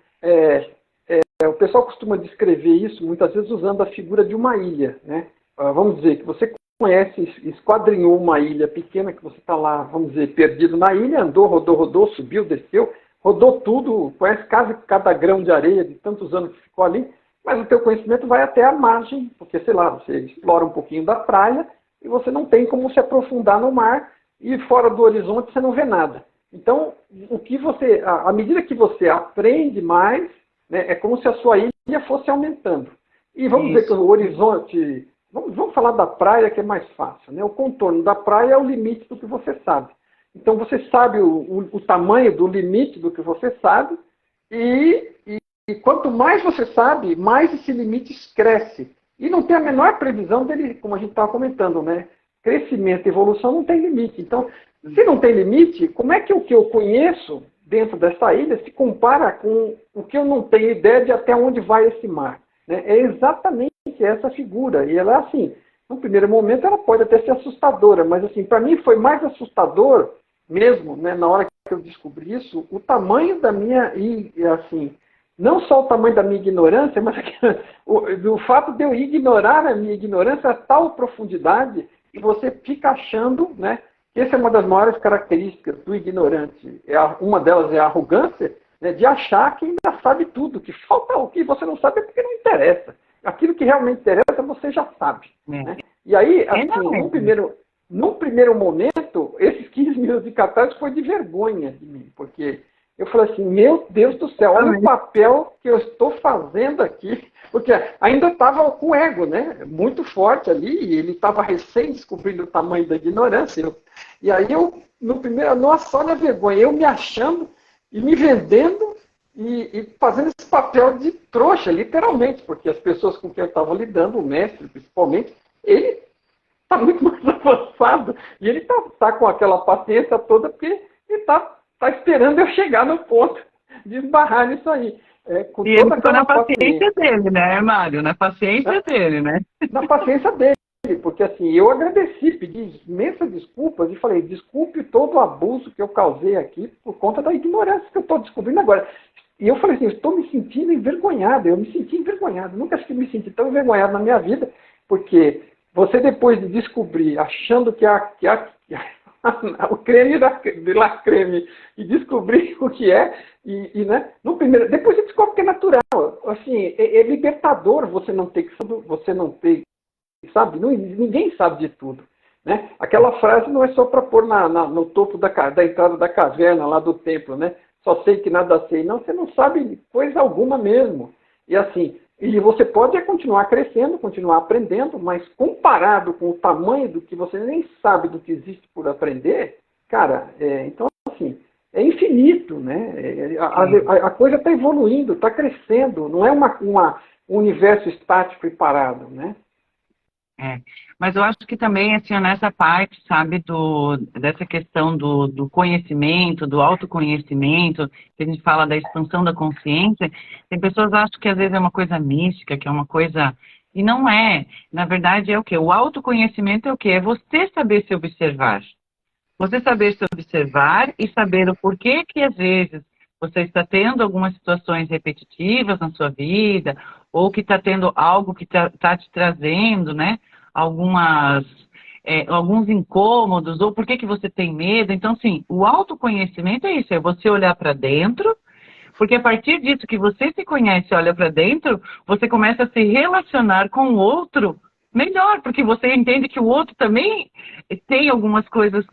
O pessoal costuma descrever isso muitas vezes usando a figura de uma ilha, né? Vamos dizer que você conhece, esquadrinhou uma ilha pequena, que você está lá, vamos dizer, perdido na ilha, andou, rodou, subiu, desceu, rodou tudo, conhece cada grão de areia de tantos anos que ficou ali, mas o teu conhecimento vai até a margem, porque, sei lá, você explora um pouquinho da praia e você não tem como se aprofundar no mar, e fora do horizonte você não vê nada. Então, à medida que você aprende mais, né, é como se a sua ilha fosse aumentando. E vamos dizer que o horizonte, vamos falar da praia, que é mais fácil, né? O contorno da praia é o limite do que você sabe. Então você sabe o tamanho do limite do que você sabe, e quanto mais você sabe, mais esse limite cresce. E não tem a menor previsão dele, como a gente estava comentando, né? Crescimento e evolução não tem limite. Então, se não tem limite, como é que o que eu conheço dentro dessa ilha se compara com o que eu não tenho ideia de até onde vai esse mar? Né? É exatamente essa figura. E ela é assim, no primeiro momento ela pode até ser assustadora, mas assim, para mim foi mais assustador mesmo, né, na hora que eu descobri isso, o tamanho da minha, assim, não só o tamanho da minha ignorância, mas o fato de eu ignorar a minha ignorância a tal profundidade, e você fica achando, né, que essa é uma das maiores características do ignorante. Uma delas é a arrogância, né, de achar que ainda sabe tudo, que falta o que você não sabe é porque não interessa. Aquilo que realmente interessa, você já sabe. Né? E aí, assim, num primeiro momento, esses 15 minutos de catarse foi de vergonha de mim, porque eu falei assim, meu Deus do céu, olha o papel que eu estou fazendo aqui, porque ainda estava com o ego, né? Muito forte ali, e ele estava recém descobrindo o tamanho da ignorância. E aí no primeiro, nossa, olha a vergonha, eu me achando e me vendendo e fazendo esse papel de trouxa, literalmente, porque as pessoas com quem eu estava lidando, o mestre principalmente, ele está muito mais avançado, e ele está com aquela paciência toda, porque ele está esperando eu chegar no ponto de esbarrar nisso aí. E ele ficou na paciência dele, né, Mário? Na paciência dele, né? Na paciência dele, porque assim, eu agradeci, pedi imensas desculpas e falei, desculpe todo o abuso que eu causei aqui por conta da ignorância que eu estou descobrindo agora. E eu falei assim, eu estou me sentindo envergonhado, eu me senti envergonhado, nunca me senti tão envergonhado na minha vida, porque você depois de descobrir, achando que o creme de la creme, e descobrir o que é, né, no primeiro, depois você descobre que é natural, assim, é libertador você não ter, sabe, ninguém sabe de tudo. Né? Aquela frase não é só para pôr no topo da entrada da caverna, lá do templo, né? Só sei que nada sei. Não, você não sabe coisa alguma mesmo. E assim, e você pode continuar crescendo, continuar aprendendo, mas comparado com o tamanho do que você nem sabe do que existe por aprender, cara, então assim, é infinito, né? A coisa está evoluindo, está crescendo, não é um universo estático e parado, né? Mas eu acho que também, assim, ó, nessa parte, sabe, dessa questão do conhecimento, do autoconhecimento, que a gente fala da expansão da consciência, tem pessoas que acham que às vezes é uma coisa mística, que é uma coisa... E não é. Na verdade, é o quê? O autoconhecimento é o quê? É você saber se observar. Você saber se observar e saber o porquê que, às vezes, você está tendo algumas situações repetitivas na sua vida, ou que está tendo algo que está te trazendo, né? Alguns incômodos, ou por que que você tem medo. Então, sim, o autoconhecimento é isso, é você olhar para dentro, porque a partir disso que você se conhece e olha para dentro, você começa a se relacionar com o outro melhor, porque você entende que o outro também tem algumas coisas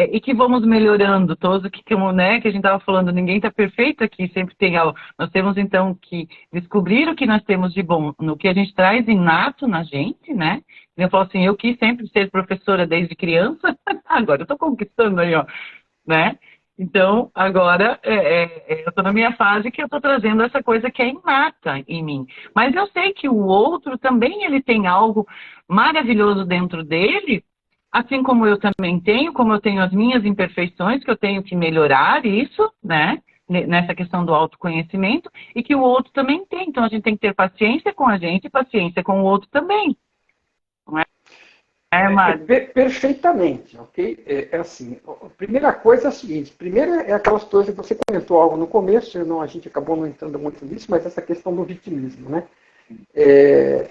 e que vamos melhorando todos, né, que a gente estava falando, ninguém está perfeito aqui, sempre tem algo. Nós temos, então, que descobrir o que nós temos de bom, no que a gente traz inato na gente, né? Eu falo assim, eu quis sempre ser professora desde criança, agora eu estou conquistando aí, ó, né? Então, agora, eu estou na minha fase que eu estou trazendo essa coisa que é inata em mim. Mas eu sei que o outro também, ele tem algo maravilhoso dentro dele, assim como eu também tenho, como eu tenho as minhas imperfeições, que eu tenho que melhorar isso, né? Nessa questão do autoconhecimento, e que o outro também tem. Então, a gente tem que ter paciência com a gente e paciência com o outro também. Não é, Mário? Perfeitamente, ok? Assim, a primeira coisa é a seguinte, primeiro é aquelas coisas que você comentou algo no começo, a gente acabou não entrando muito nisso, mas essa questão do vitimismo, né?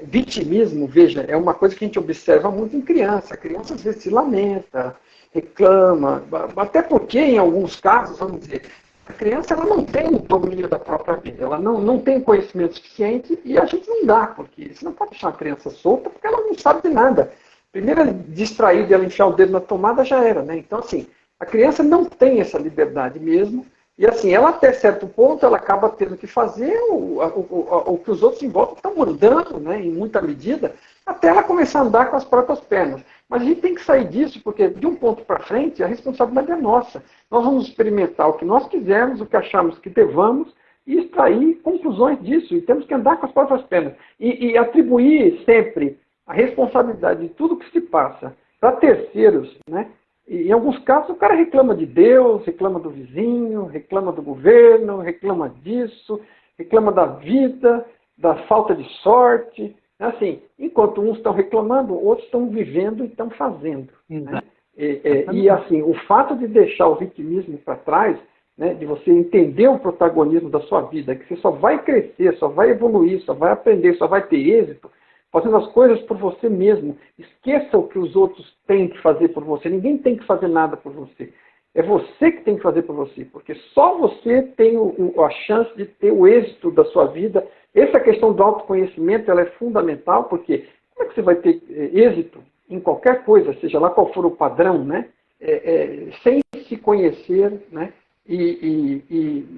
Vitimismo, veja, é uma coisa que a gente observa muito em criança. A criança às vezes se lamenta, reclama, até porque em alguns casos, vamos dizer, a criança ela não tem o domínio da própria vida, ela não tem conhecimento suficiente e a gente não dá, porque você não pode deixar a criança solta porque ela não sabe de nada. Primeiro, distrair dela enfiar o dedo na tomada já era, né? Então, assim, a criança não tem essa liberdade mesmo. E assim, ela até certo ponto, ela acaba tendo que fazer o que os outros em volta estão mandando, né, em muita medida, até ela começar a andar com as próprias pernas. Mas a gente tem que sair disso, porque de um ponto para frente, a responsabilidade é nossa. Nós vamos experimentar o que nós quisermos, o que achamos que devamos, e extrair conclusões disso. E temos que andar com as próprias pernas. E atribuir sempre a responsabilidade de tudo que se passa para terceiros, né? E, em alguns casos, o cara reclama de Deus, reclama do vizinho, reclama do governo, reclama disso, reclama da vida, da falta de sorte. Assim, enquanto uns estão reclamando, outros estão vivendo e estão fazendo. Né? E, assim, o fato de deixar o vitimismo para trás, né, de você entender o protagonismo da sua vida, que você só vai crescer, só vai evoluir, só vai aprender, só vai ter êxito, fazendo as coisas por você mesmo. Esqueça o que os outros têm que fazer por você. Ninguém tem que fazer nada por você. É você que tem que fazer por você, porque só você tem a chance de ter o êxito da sua vida. Essa questão do autoconhecimento ela é fundamental, porque como é que você vai ter êxito em qualquer coisa, seja lá qual for o padrão, né? Sem se conhecer, né? E,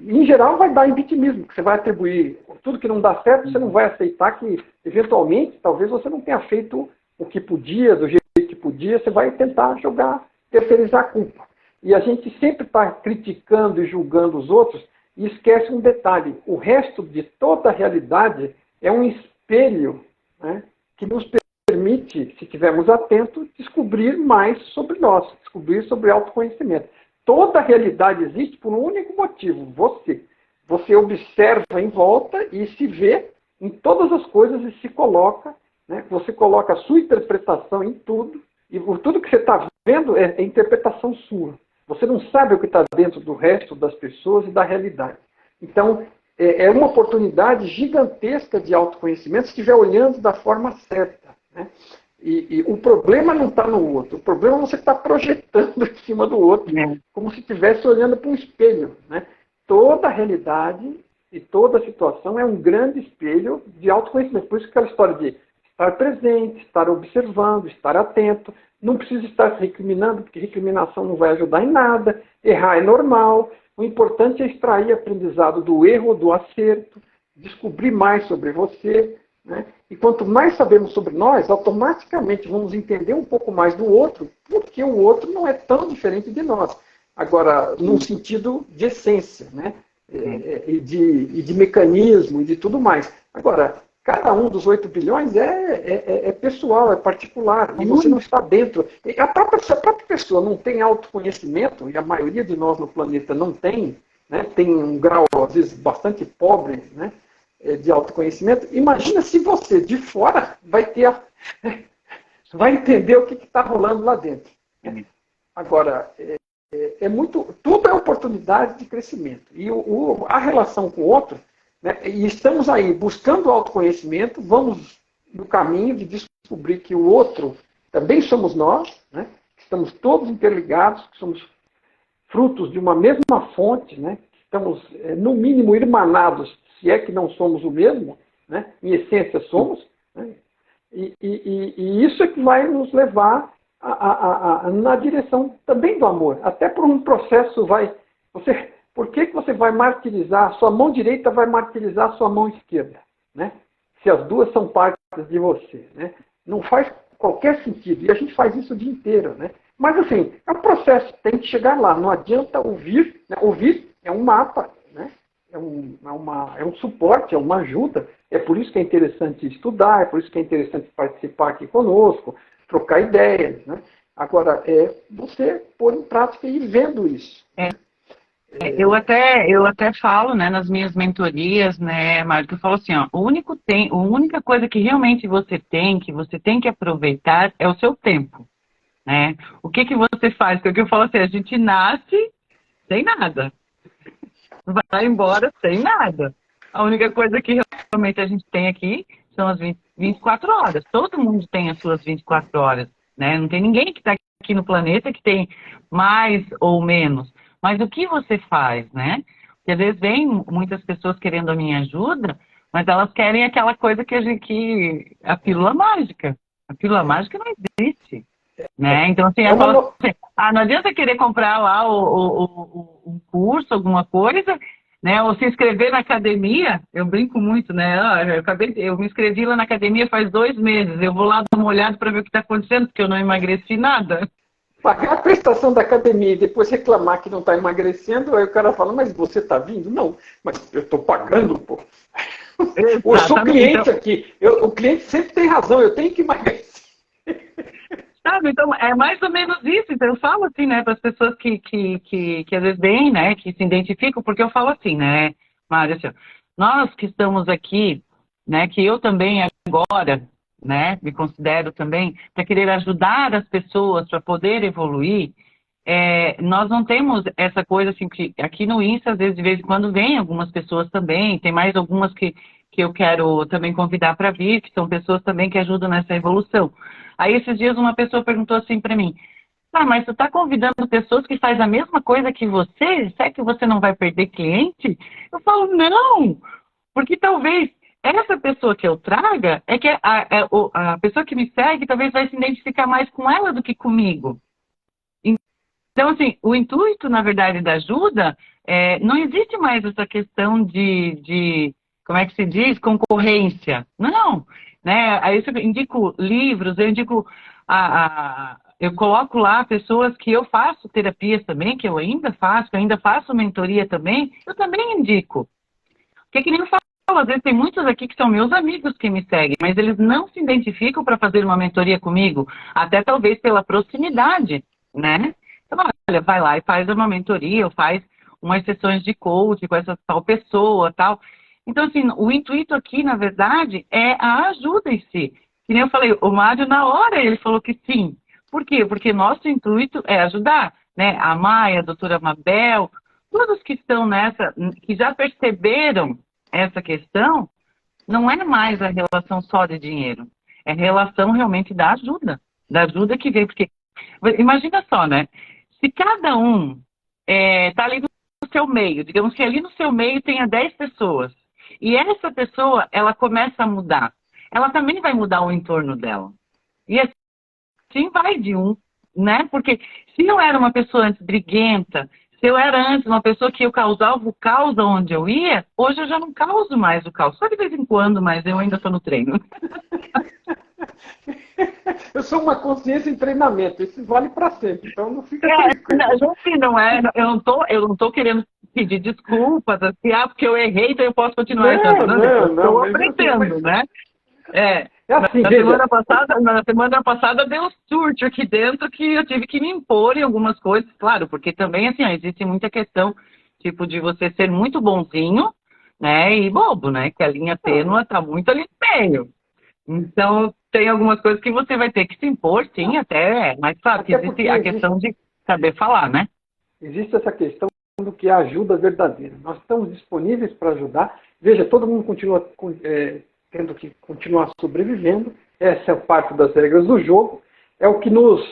em geral, vai dar em vitimismo, que você vai atribuir tudo que não dá certo, você não vai aceitar que, eventualmente, talvez você não tenha feito o que podia, do jeito que podia, você vai tentar terceirizar a culpa. E a gente sempre está criticando e julgando os outros e esquece um detalhe: o resto de toda a realidade é um espelho, né, que nos permite, se estivermos atentos, descobrir mais sobre nós, descobrir sobre autoconhecimento. Toda a realidade existe por um único motivo: você. Você observa em volta e se vê em todas as coisas e se coloca, né? Você coloca a sua interpretação em tudo, e tudo que você está vendo é interpretação sua. Você não sabe o que está dentro do resto das pessoas e da realidade. Então, é uma oportunidade gigantesca de autoconhecimento se estiver olhando da forma certa, né? E o problema não está no outro, o problema é você está projetando em cima do outro, como se estivesse olhando para um espelho, né? Toda a realidade e toda a situação é um grande espelho de autoconhecimento. Por isso que aquela história de estar presente, estar observando, estar atento, não precisa estar se recriminando, porque recriminação não vai ajudar em nada, errar é normal, o importante é extrair aprendizado do erro ou do acerto, descobrir mais sobre você, né? E quanto mais sabemos sobre nós, automaticamente vamos entender um pouco mais do outro, porque o outro não é tão diferente de nós. Agora, num sentido de essência, né? E de mecanismo e de tudo mais. Agora, Cada um dos 8 bilhões é pessoal, é particular, e você não está dentro. Se a própria pessoa não tem autoconhecimento, e a maioria de nós no planeta não tem, né, tem um grau, às vezes, bastante pobre, né, de autoconhecimento, imagina se você, de fora, vai entender o que está rolando lá dentro. Né? Agora, tudo é oportunidade de crescimento. E a relação com o outro, né, e estamos aí buscando autoconhecimento, vamos no caminho de descobrir que o outro também somos nós, né, que estamos todos interligados, que somos frutos de uma mesma fonte, né, que estamos, no mínimo, irmanados, se é que não somos o mesmo, né, em essência somos, né, e isso é que vai nos levar na direção também do amor. Até por um processo por que você vai martirizar, sua mão direita vai martirizar sua mão esquerda, né? Se as duas são partes de você, né? Não faz qualquer sentido. E a gente faz isso o dia inteiro, né? Mas assim, é um processo, tem que chegar lá. Não adianta ouvir, né? Ouvir é um mapa, né? É um suporte, é uma ajuda. É por isso que é interessante estudar, é por isso que é interessante participar aqui conosco, trocar ideias, né? Agora, você pôr em prática e ir vendo isso. Eu até falo, né, nas minhas mentorias, né, Mário, que eu falo assim, ó, a única coisa que realmente você tem que aproveitar é o seu tempo, né? O que você faz? Porque eu falo assim, a gente nasce sem nada, vai embora sem nada. A única coisa que realmente a gente tem aqui são as 24 horas. Todo mundo tem as suas 24 horas, né? Não tem ninguém que está aqui no planeta que tem mais ou menos. Mas o que você faz, né? Porque às vezes vem muitas pessoas querendo a minha ajuda, mas elas querem aquela coisa a pílula mágica. A pílula mágica não existe, né? Então, assim, eu falo assim, não adianta querer comprar lá um curso, alguma coisa, né? Ou se inscrever na academia, eu brinco muito, né? Eu me inscrevi lá na academia faz 2 meses, eu vou lá dar uma olhada para ver o que está acontecendo, porque eu não emagreci nada. Pagar a prestação da academia e depois reclamar que não está emagrecendo, aí o cara fala, mas você está vindo? Não, mas eu estou pagando, pô. Eu sou cliente aqui, o cliente sempre tem razão, eu tenho que emagrecer. Sabe, então é mais ou menos isso. Então eu falo assim, né, para as pessoas que às vezes vêm, né, que se identificam, porque eu falo assim, né, Mário, assim, nós que estamos aqui, né, que eu também agora, né, me considero também, para querer ajudar as pessoas para poder evoluir, nós não temos essa coisa assim, que aqui no Insta, às vezes, de vez em quando, vem algumas pessoas também, tem mais algumas que eu quero também convidar para vir, que são pessoas também que ajudam nessa evolução. Aí, esses dias, uma pessoa perguntou assim para mim, mas tu está convidando pessoas que fazem a mesma coisa que você? Será que você não vai perder cliente? Eu falo, não, porque talvez essa pessoa que eu traga, que a pessoa que me segue talvez vai se identificar mais com ela do que comigo. Então, assim, o intuito, na verdade, da ajuda, não existe mais essa questão de como é que se diz, concorrência. Não, né? Aí eu indico livros, eu coloco lá pessoas que eu faço terapias também, que eu ainda faço mentoria também, eu também indico. Porque que nem eu falo, às vezes tem muitos aqui que são meus amigos que me seguem, mas eles não se identificam para fazer uma mentoria comigo, até talvez pela proximidade, né? Então, olha, vai lá e faz uma mentoria, ou faz umas sessões de coaching com essa tal pessoa, tal. Então, assim, o intuito aqui, na verdade, é a ajuda em si. Que nem eu falei, o Mário, na hora, ele falou que sim. Por quê? Porque nosso intuito é ajudar, né? A Maia, a doutora Mabel, todos que estão nessa, que já perceberam essa questão, não é mais a relação só de dinheiro. É a relação realmente da ajuda que vem. Porque, imagina só, né? Se cada um está ali no seu meio, digamos que ali no seu meio tenha 10 pessoas, e essa pessoa, ela começa a mudar, ela também vai mudar o entorno dela. E assim vai de um, né? Porque se eu era uma pessoa antes briguenta, se eu era antes uma pessoa que eu causava o caos onde eu ia, hoje eu já não causo mais o caos. Só de vez em quando, mas eu ainda estou no treino. Eu sou uma consciência em treinamento, isso vale para sempre, então não fica Não é, eu não tô querendo pedir desculpas, assim, porque eu errei, então eu posso continuar. Eu estou aprendendo, né? assim, Na semana passada deu um surto aqui dentro que eu tive que me impor em algumas coisas, claro, porque também, assim, existe muita questão, tipo, de você ser muito bonzinho, né, e bobo, né, que a linha tênue está muito ali no meio. Então, tem algumas coisas que você vai ter que se impor, sim, até, mas claro que existe a questão de saber falar, né? Existe essa questão do que é a ajuda verdadeira. Nós estamos disponíveis para ajudar. Veja, todo mundo continua tendo que continuar sobrevivendo. Essa é parte das regras do jogo. É o que nos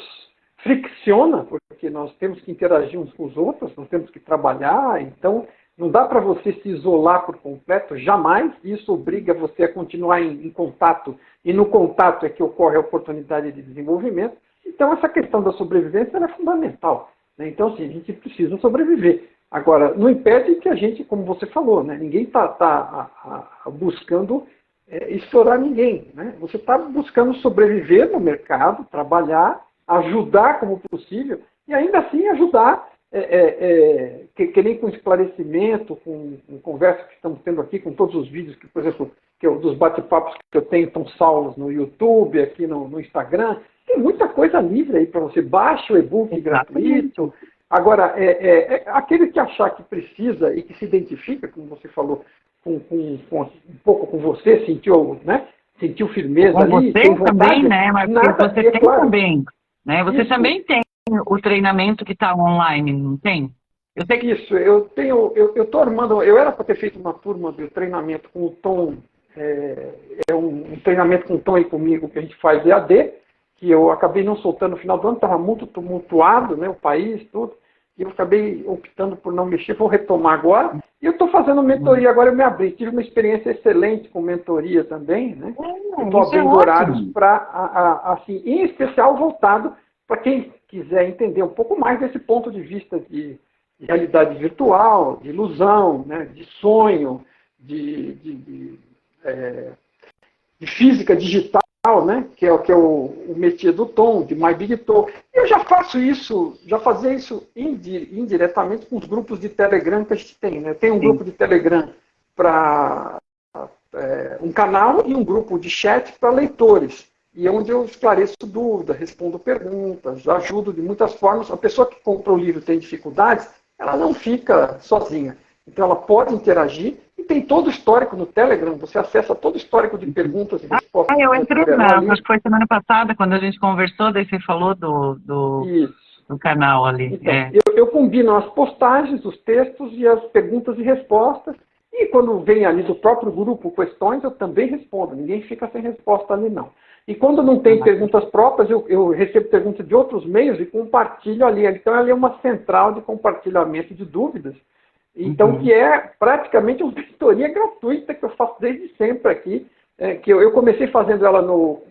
fricciona, porque nós temos que interagir uns com os outros, nós temos que trabalhar. Então, não dá para você se isolar por completo, jamais. Isso obriga você a continuar em contato. E no contato é que ocorre a oportunidade de desenvolvimento. Então, essa questão da sobrevivência é fundamental. Então, assim, a gente precisa sobreviver. Agora, não impede que a gente, como você falou, né, ninguém está buscando estourar ninguém. Né? Você está buscando sobreviver no mercado, trabalhar, ajudar como possível, e ainda assim ajudar, que nem com esclarecimento, com conversa que estamos tendo aqui, com todos os vídeos, que, por exemplo, dos bate-papos que eu tenho estão salvos no YouTube, aqui no Instagram. Tem muita coisa livre aí para você. Baixa o e-book gratuito. Agora, aquele que achar que precisa e que se identifica, como você falou, um pouco com você, sentiu firmeza com ali. Você também, né? Mas você tem claro, também. Né? Você também tem o treinamento que está online, não tem? Eu sei que isso, eu estou armando, eu era para ter feito uma turma de treinamento com o Tom, um treinamento com o Tom e comigo que a gente faz EAD, que eu acabei não soltando no final do ano, estava muito tumultuado, né, o país, tudo, e eu acabei optando por não mexer, vou retomar agora, e eu estou fazendo mentoria, agora eu me abri, tive uma experiência excelente com mentoria também, né, estou abrindo horários para, assim, em especial voltado para quem quiser entender um pouco mais desse ponto de vista de realidade virtual, de ilusão, né, de sonho, de física digital, né, que é o métier do Tom, de My Big Tom. Eu já faço isso, já fazia isso indiretamente com os grupos de Telegram que a gente tem. Né? Tem um grupo de Telegram para um canal e um grupo de chat para leitores. E é onde eu esclareço dúvidas, respondo perguntas, ajudo de muitas formas. A pessoa que compra o livro e tem dificuldades, ela não fica sozinha. Então ela pode interagir e tem todo o histórico no Telegram. Você acessa todo o histórico de perguntas e respostas. Eu entrei acho que foi semana passada, quando a gente conversou, daí você falou do canal ali. Então, eu combino as postagens, os textos e as perguntas e respostas. E quando vem ali do próprio grupo questões, eu também respondo. Ninguém fica sem resposta ali, não. E quando não tem perguntas próprias, eu recebo perguntas de outros meios e compartilho ali. Então, ali é uma central de compartilhamento de dúvidas. Então, que é praticamente uma mentoria gratuita que eu faço desde sempre aqui. Que eu comecei fazendo ela no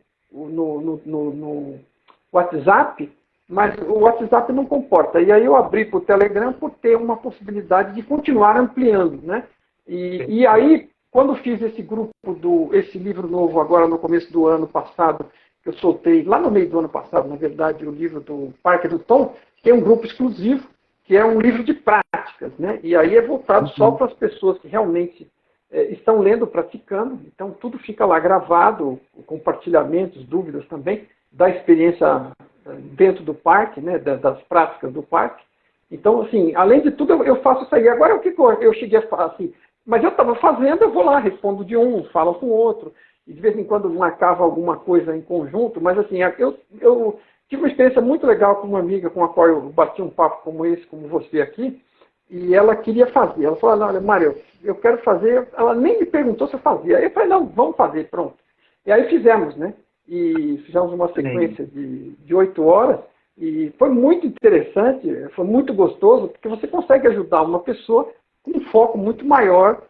WhatsApp, mas o WhatsApp não comporta. E aí eu abri para o Telegram por ter uma possibilidade de continuar ampliando. Né? E aí, quando fiz esse grupo, esse livro novo agora no começo do ano passado, que eu soltei lá no meio do ano passado, na verdade, o livro do Parque do Tom, tem um grupo exclusivo, que é um livro de práticas, né? E aí é voltado só para as pessoas que realmente estão lendo, praticando. Então, tudo fica lá gravado, compartilhamentos, dúvidas também, da experiência dentro do parque, né? Das práticas do parque. Então, assim, além de tudo, eu faço isso aí. Agora, o que eu cheguei a falar, assim, mas eu estava fazendo, eu vou lá, respondo de um, falo com o outro, e de vez em quando marcava alguma coisa em conjunto, mas assim, eu tive uma experiência muito legal com uma amiga com a qual eu bati um papo como esse, como você aqui, e ela queria fazer. Ela falou, olha, Mário, eu quero fazer. Ela nem me perguntou se eu fazia. Aí eu falei, não, vamos fazer, pronto. E aí fizemos, né? E fizemos uma sequência de 8 horas, e foi muito interessante, foi muito gostoso, porque você consegue ajudar uma pessoa com um foco muito maior,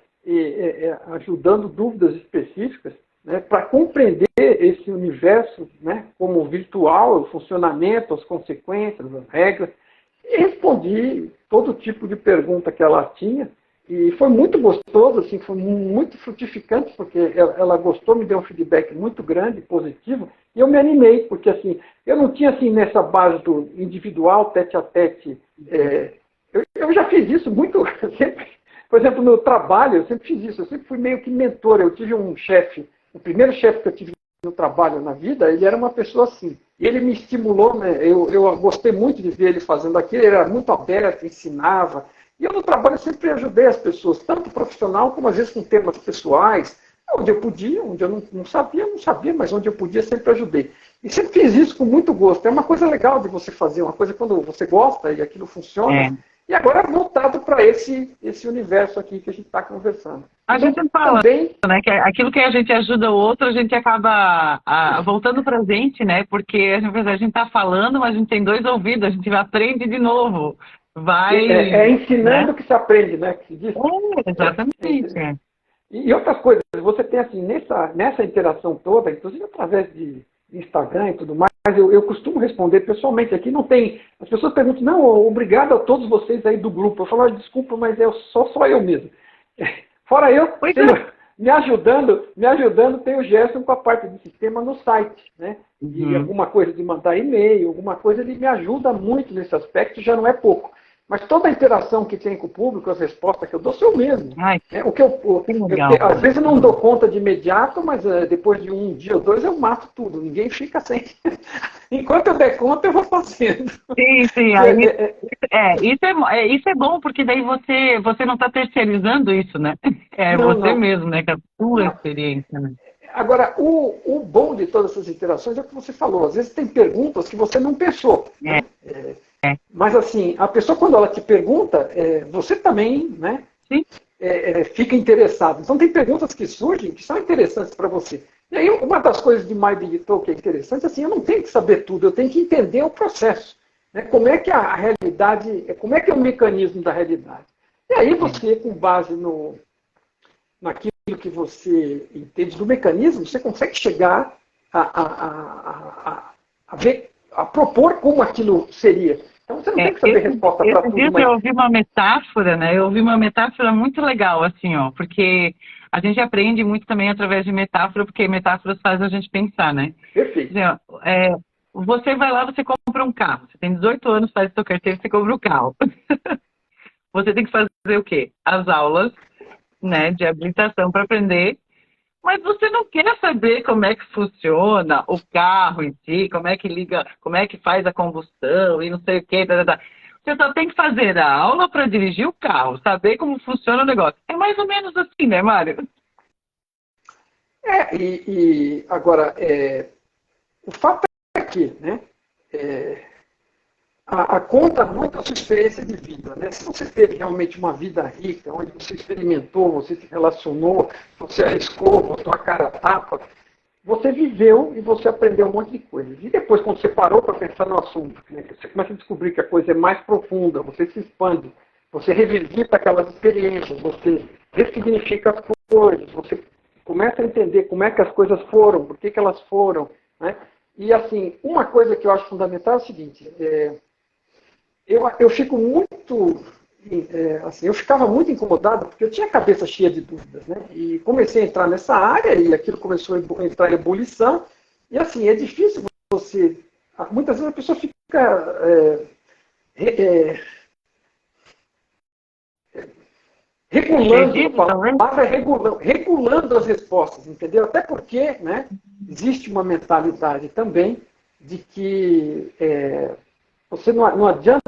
ajudando dúvidas específicas, né, para compreender esse universo, né, como virtual, o funcionamento, as consequências, as regras. E respondi todo tipo de pergunta que ela tinha. E foi muito gostoso, assim, foi muito frutificante, porque ela gostou, me deu um feedback muito grande, positivo, e eu me animei, porque assim, eu não tinha assim, nessa base do individual, tete a tete, Eu já fiz isso muito, sempre, por exemplo, no trabalho, eu sempre fiz isso, eu sempre fui meio que mentor. Eu tive um chefe, o primeiro chefe que eu tive no trabalho, na vida, ele era uma pessoa assim. E ele me estimulou, né? Eu gostei muito de ver ele fazendo aquilo, ele era muito aberto, ensinava. E eu no trabalho sempre ajudei as pessoas, tanto profissional como às vezes com temas pessoais, onde eu podia, onde eu não sabia, mas onde eu podia sempre ajudei. E sempre fiz isso com muito gosto. É uma coisa legal de você fazer, uma coisa quando você gosta e aquilo funciona. É. E agora é voltado para esse universo aqui que a gente está conversando. A Então, gente fala, também, né, que aquilo que a gente ajuda o outro, a gente acaba voltando pra gente, né? Porque a gente tá falando, mas a gente tem dois ouvidos, a gente aprende de novo. Vai, é né? ensinando que se aprende, né? Que se diz. Exatamente. É. E outras coisas, você tem assim, nessa interação toda, inclusive através de Instagram e tudo mais, eu costumo responder pessoalmente. Aqui não tem. As pessoas perguntam, não, obrigado a todos vocês aí do grupo. Eu falo, desculpa, mas só eu mesmo. Fora eu, Pois tenho, é. me ajudando, tem o Gerson com a parte do sistema no site, né? E alguma coisa de mandar e-mail, alguma coisa, ele me ajuda muito nesse aspecto, já não é pouco. Mas toda a interação que tem com o público, as respostas que eu dou, sou eu mesmo. Ai, Né? que legal. Às vezes eu não dou conta de imediato, mas depois de um dia ou dois eu mato tudo. Ninguém fica sem. Enquanto eu der conta, eu vou fazendo. Sim. Aí, isso é bom, porque daí você não está terceirizando isso, né? É Não, você não. mesmo, né? Com a sua Não. experiência, né? Agora, o bom de todas essas interações é o que você falou. Às vezes tem perguntas que você não pensou. Né? Mas assim, a pessoa quando ela te pergunta, você também, né, Sim. fica interessado. Então tem perguntas que surgem que são interessantes para você. E aí uma das coisas de My Big Talk que é interessante, assim, eu não tenho que saber tudo, eu tenho que entender o processo. Né? Como é que a realidade, como é que é o mecanismo da realidade. E aí você, com base naquilo que você entende do mecanismo, você consegue chegar a propor como aquilo seria. Então você não tem que saber resposta para tudo. Eu ouvi uma metáfora, né? Eu ouvi uma metáfora muito legal, assim, ó, porque a gente aprende muito também através de metáfora, porque metáforas fazem a gente pensar, né? Perfeito. Assim, ó, você vai lá, você compra um carro. Você tem 18 anos, faz seu carteiro, você compra um carro. Você tem que fazer o quê? As aulas, né, de habilitação para aprender. Mas você não quer saber como é que funciona o carro em si, como é que liga, como é que faz a combustão e não sei o quê. Você só tem que fazer a aula para dirigir o carro, saber como funciona o negócio. É mais ou menos assim, né, Mário? Agora, o fato é que, né, a conta muito a sua experiência de vida. Né? Se você teve realmente uma vida rica, onde você experimentou, você se relacionou, você arriscou, botou a cara a tapa, você viveu e você aprendeu um monte de coisas. E depois, quando você parou para pensar no assunto, né, você começa a descobrir que a coisa é mais profunda, você se expande, você revisita aquelas experiências, você ressignifica as coisas, você começa a entender como é que as coisas foram, por que elas foram. Né? E, assim, uma coisa que eu acho fundamental é o seguinte, eu fico muito, assim, eu ficava muito incomodado porque eu tinha a cabeça cheia de dúvidas, né? E comecei a entrar nessa área e aquilo começou a entrar em ebulição. E assim, é difícil você, muitas vezes a pessoa fica regulando as respostas, entendeu? Até porque, né, existe uma mentalidade também de que você não adianta.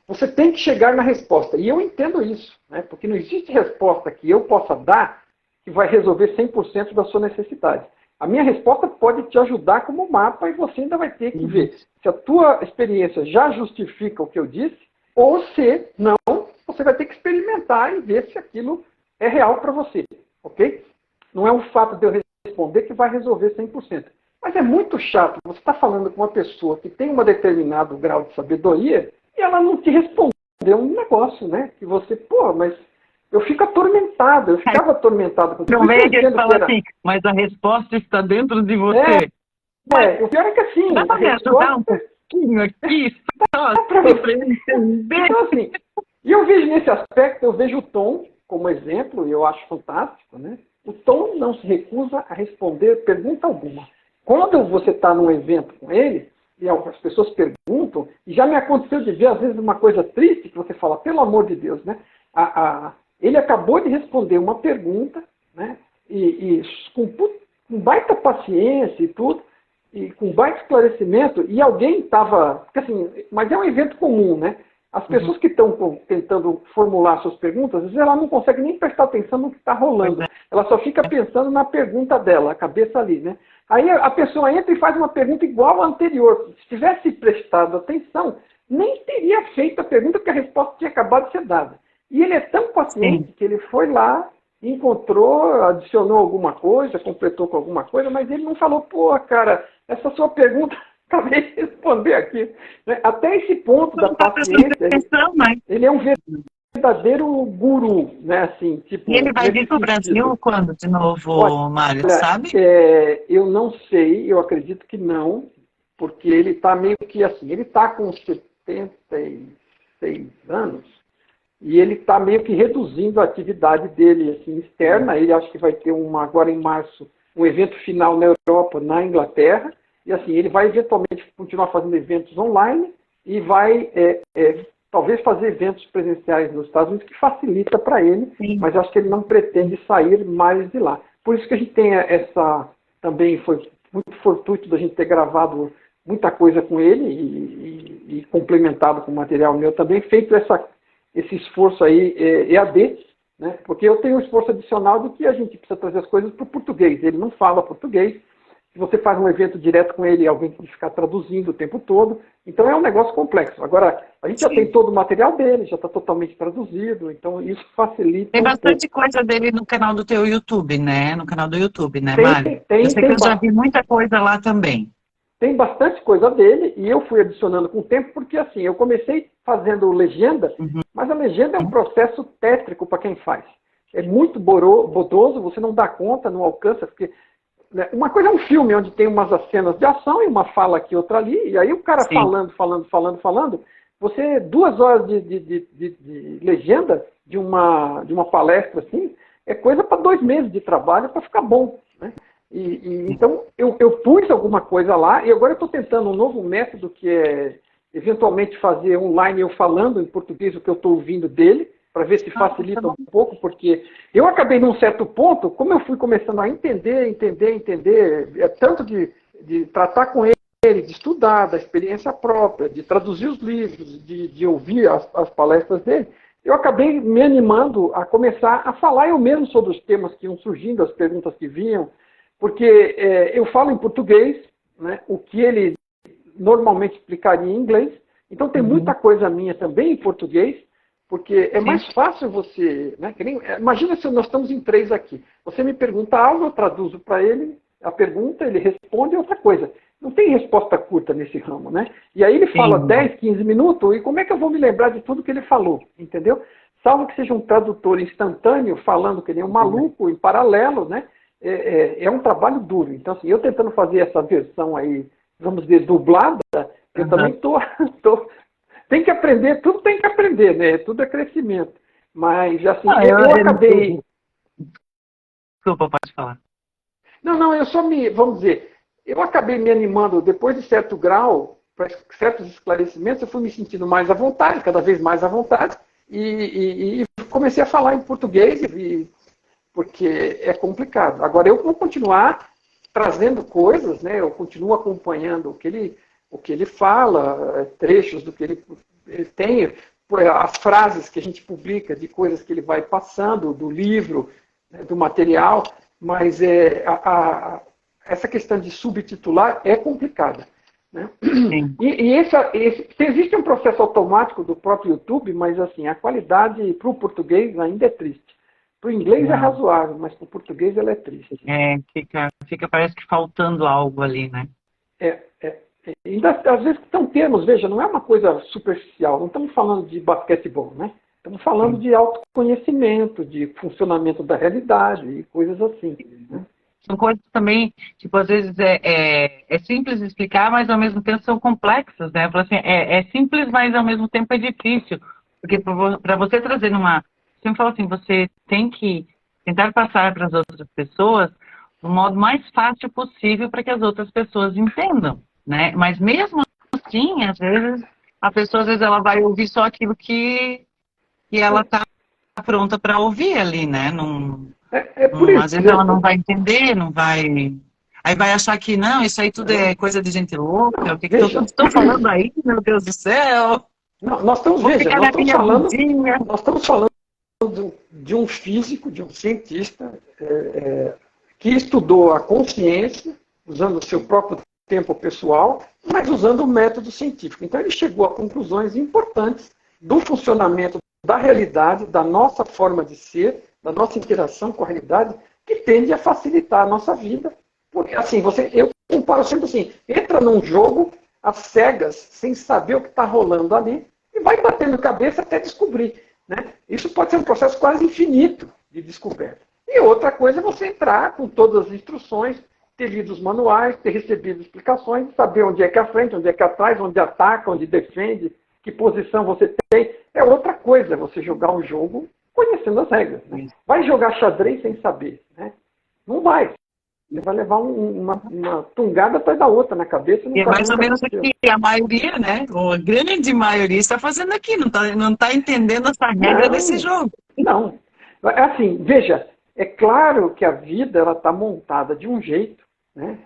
Você tem que chegar na resposta. E eu entendo isso, né? Porque não existe resposta que eu possa dar que vai resolver 100% da sua necessidade. A minha resposta pode te ajudar como mapa e você ainda vai ter que ver se a tua experiência já justifica o que eu disse ou se não, você vai ter que experimentar e ver se aquilo é real para você. Ok? Não é o fato de eu responder que vai resolver 100%. Mas é muito chato. Você está falando com uma pessoa que tem um determinado grau de sabedoria e ela não te respondeu um negócio, né? Que você, mas eu fico atormentado. Eu ficava atormentado com não vem que fala assim, mas a resposta está dentro de você. O pior é que assim, dá para me ajudar um pouquinho aqui? Só para entender. Então, assim, e eu vejo nesse aspecto, eu vejo o Tom como exemplo, e eu acho fantástico, né? O Tom não se recusa a responder pergunta alguma. Quando você está num evento com ele, e as pessoas perguntam, e já me aconteceu de ver, às vezes, uma coisa triste, que você fala, pelo amor de Deus, né? Ele acabou de responder uma pergunta, né? E com baita paciência e tudo, e com baita esclarecimento, e alguém estava... Assim, mas é um evento comum, né? As pessoas que estão tentando formular suas perguntas, às vezes ela não consegue nem prestar atenção no que está rolando. Ela só fica pensando na pergunta dela, a cabeça ali, né? Aí a pessoa entra e faz uma pergunta igual à anterior. Se tivesse prestado atenção, nem teria feito a pergunta, porque a resposta tinha acabado de ser dada. E ele é tão paciente que ele foi lá, encontrou, adicionou alguma coisa, completou com alguma coisa, mas ele não falou, pô, cara, essa sua pergunta, acabei de responder aqui. Né? Até esse ponto da paciência, ele é um verdadeiro guru, né? Assim, tipo, e ele vai vir para o Brasil quando de novo, olha, Mário, sabe? Eu não sei, eu acredito que não, porque ele está meio que assim, ele está com 76 anos, e ele está meio que reduzindo a atividade dele assim, externa. Ele acho que vai ter agora em março, um evento final na Europa, na Inglaterra, e assim, ele vai eventualmente continuar fazendo eventos online e vai talvez fazer eventos presenciais nos Estados Unidos, que facilita para ele, mas acho que ele não pretende sair mais de lá. Por isso que a gente tem também foi muito fortuito da gente ter gravado muita coisa com ele e complementado com material meu também, feito esse esforço aí EAD, né? Porque eu tenho um esforço adicional do que a gente precisa trazer as coisas para o português. Ele não fala português. Se você faz um evento direto com ele, alguém tem que ficar traduzindo o tempo todo. Então é um negócio complexo. Agora, a gente já tem todo o material dele, já está totalmente traduzido, então isso facilita. Tem bastante coisa dele no canal do teu YouTube, né? No canal do YouTube, né, Tem, Mário? Eu sei que eu já vi muita coisa lá também. Tem bastante coisa dele, e eu fui adicionando com o tempo, porque assim, eu comecei fazendo legenda, mas a legenda é um processo tétrico para quem faz. É muito bodoso, você não dá conta, não alcança, porque uma coisa é um filme onde tem umas cenas de ação e uma fala aqui, outra ali, e aí o cara falando, você, 2 horas de legenda de uma palestra assim, é coisa para 2 meses de trabalho para ficar bom, né? Então, eu pus alguma coisa lá, e agora eu estou tentando um novo método, que é eventualmente fazer online eu falando em português o que eu estou ouvindo dele, para ver se facilita um pouco, porque eu acabei num certo ponto, como eu fui começando a entender, tanto de tratar com ele, de estudar, da experiência própria, de traduzir os livros, de ouvir as palestras dele, eu acabei me animando a começar a falar eu mesmo sobre os temas que iam surgindo, as perguntas que vinham, porque eu falo em português, né, o que ele normalmente explicaria em inglês, então tem muita coisa minha também em português, porque é mais fácil você... Né, imagina se nós estamos em 3 aqui. Você me pergunta algo, eu traduzo para ele a pergunta, ele responde outra coisa. Não tem resposta curta nesse ramo, né? E aí ele fala 10, 15 minutos, e como é que eu vou me lembrar de tudo que ele falou? Entendeu? Salvo que seja um tradutor instantâneo, falando que nem um maluco, em paralelo, né? É um trabalho duro. Então, assim, eu tentando fazer essa versão aí, vamos dizer, dublada, eu também tem que aprender, tudo tem que aprender, né? Tudo é crescimento. Mas, assim, eu acabei... Desculpa, pode falar. Não, vamos dizer, eu acabei me animando, depois de certo grau, para certos esclarecimentos, eu fui me sentindo mais à vontade, cada vez mais à vontade, e comecei a falar em português, porque é complicado. Agora, eu vou continuar trazendo coisas, né? Eu continuo acompanhando o que ele fala, trechos do que ele tem, as frases que a gente publica de coisas que ele vai passando, do livro, né, do material, mas essa questão de subtitular é complicada. Né? Existe um processo automático do próprio YouTube, mas assim, a qualidade para o português ainda é triste. Para o inglês é razoável, mas para o português ela é triste. Fica parece que faltando algo ali, né? Ainda, às vezes são termos, veja, não é uma coisa superficial, não estamos falando de basquetebol, né? Estamos falando de autoconhecimento, de funcionamento da realidade e coisas assim. Né? São coisas também, tipo, às vezes é simples de explicar, mas ao mesmo tempo são complexas, né? Assim, é simples, mas ao mesmo tempo é difícil. Porque para você trazer sempre falo assim, você tem que tentar passar para as outras pessoas do modo mais fácil possível para que as outras pessoas entendam, né? Mas mesmo assim, às vezes, a pessoa, às vezes, ela vai ouvir só aquilo que ela está pronta para ouvir ali, né? Não, Por às vezes ela não exemplo, vai entender, não vai... Aí vai achar que, não, isso aí tudo é coisa de gente louca, o que veja, estou falando aí, meu Deus do céu? nós estamos, Vou veja, ficar na minha vidinha. nós estamos falando de um físico, de um cientista que estudou a consciência, usando o seu próprio tempo pessoal, mas usando o método científico. Então ele chegou a conclusões importantes do funcionamento da realidade, da nossa forma de ser, da nossa interação com a realidade, que tende a facilitar a nossa vida. Porque, assim, eu comparo sempre assim, entra num jogo às cegas, sem saber o que está rolando ali, e vai batendo cabeça até descobrir. Né? Isso pode ser um processo quase infinito de descoberta. E outra coisa é você entrar com todas as instruções, ter lido os manuais, ter recebido explicações, saber onde é que é a frente, onde é que é atrás, onde ataca, onde defende, que posição você tem. É outra coisa você jogar um jogo conhecendo as regras. Né? Vai jogar xadrez sem saber. Né? Não vai. Você vai levar uma tungada atrás da outra na cabeça. E é mais ou menos o que a maioria, né? Ou a grande maioria está fazendo aqui, não tá entendendo essa regra desse jogo. Não. É assim, veja, é claro que a vida está montada de um jeito, né?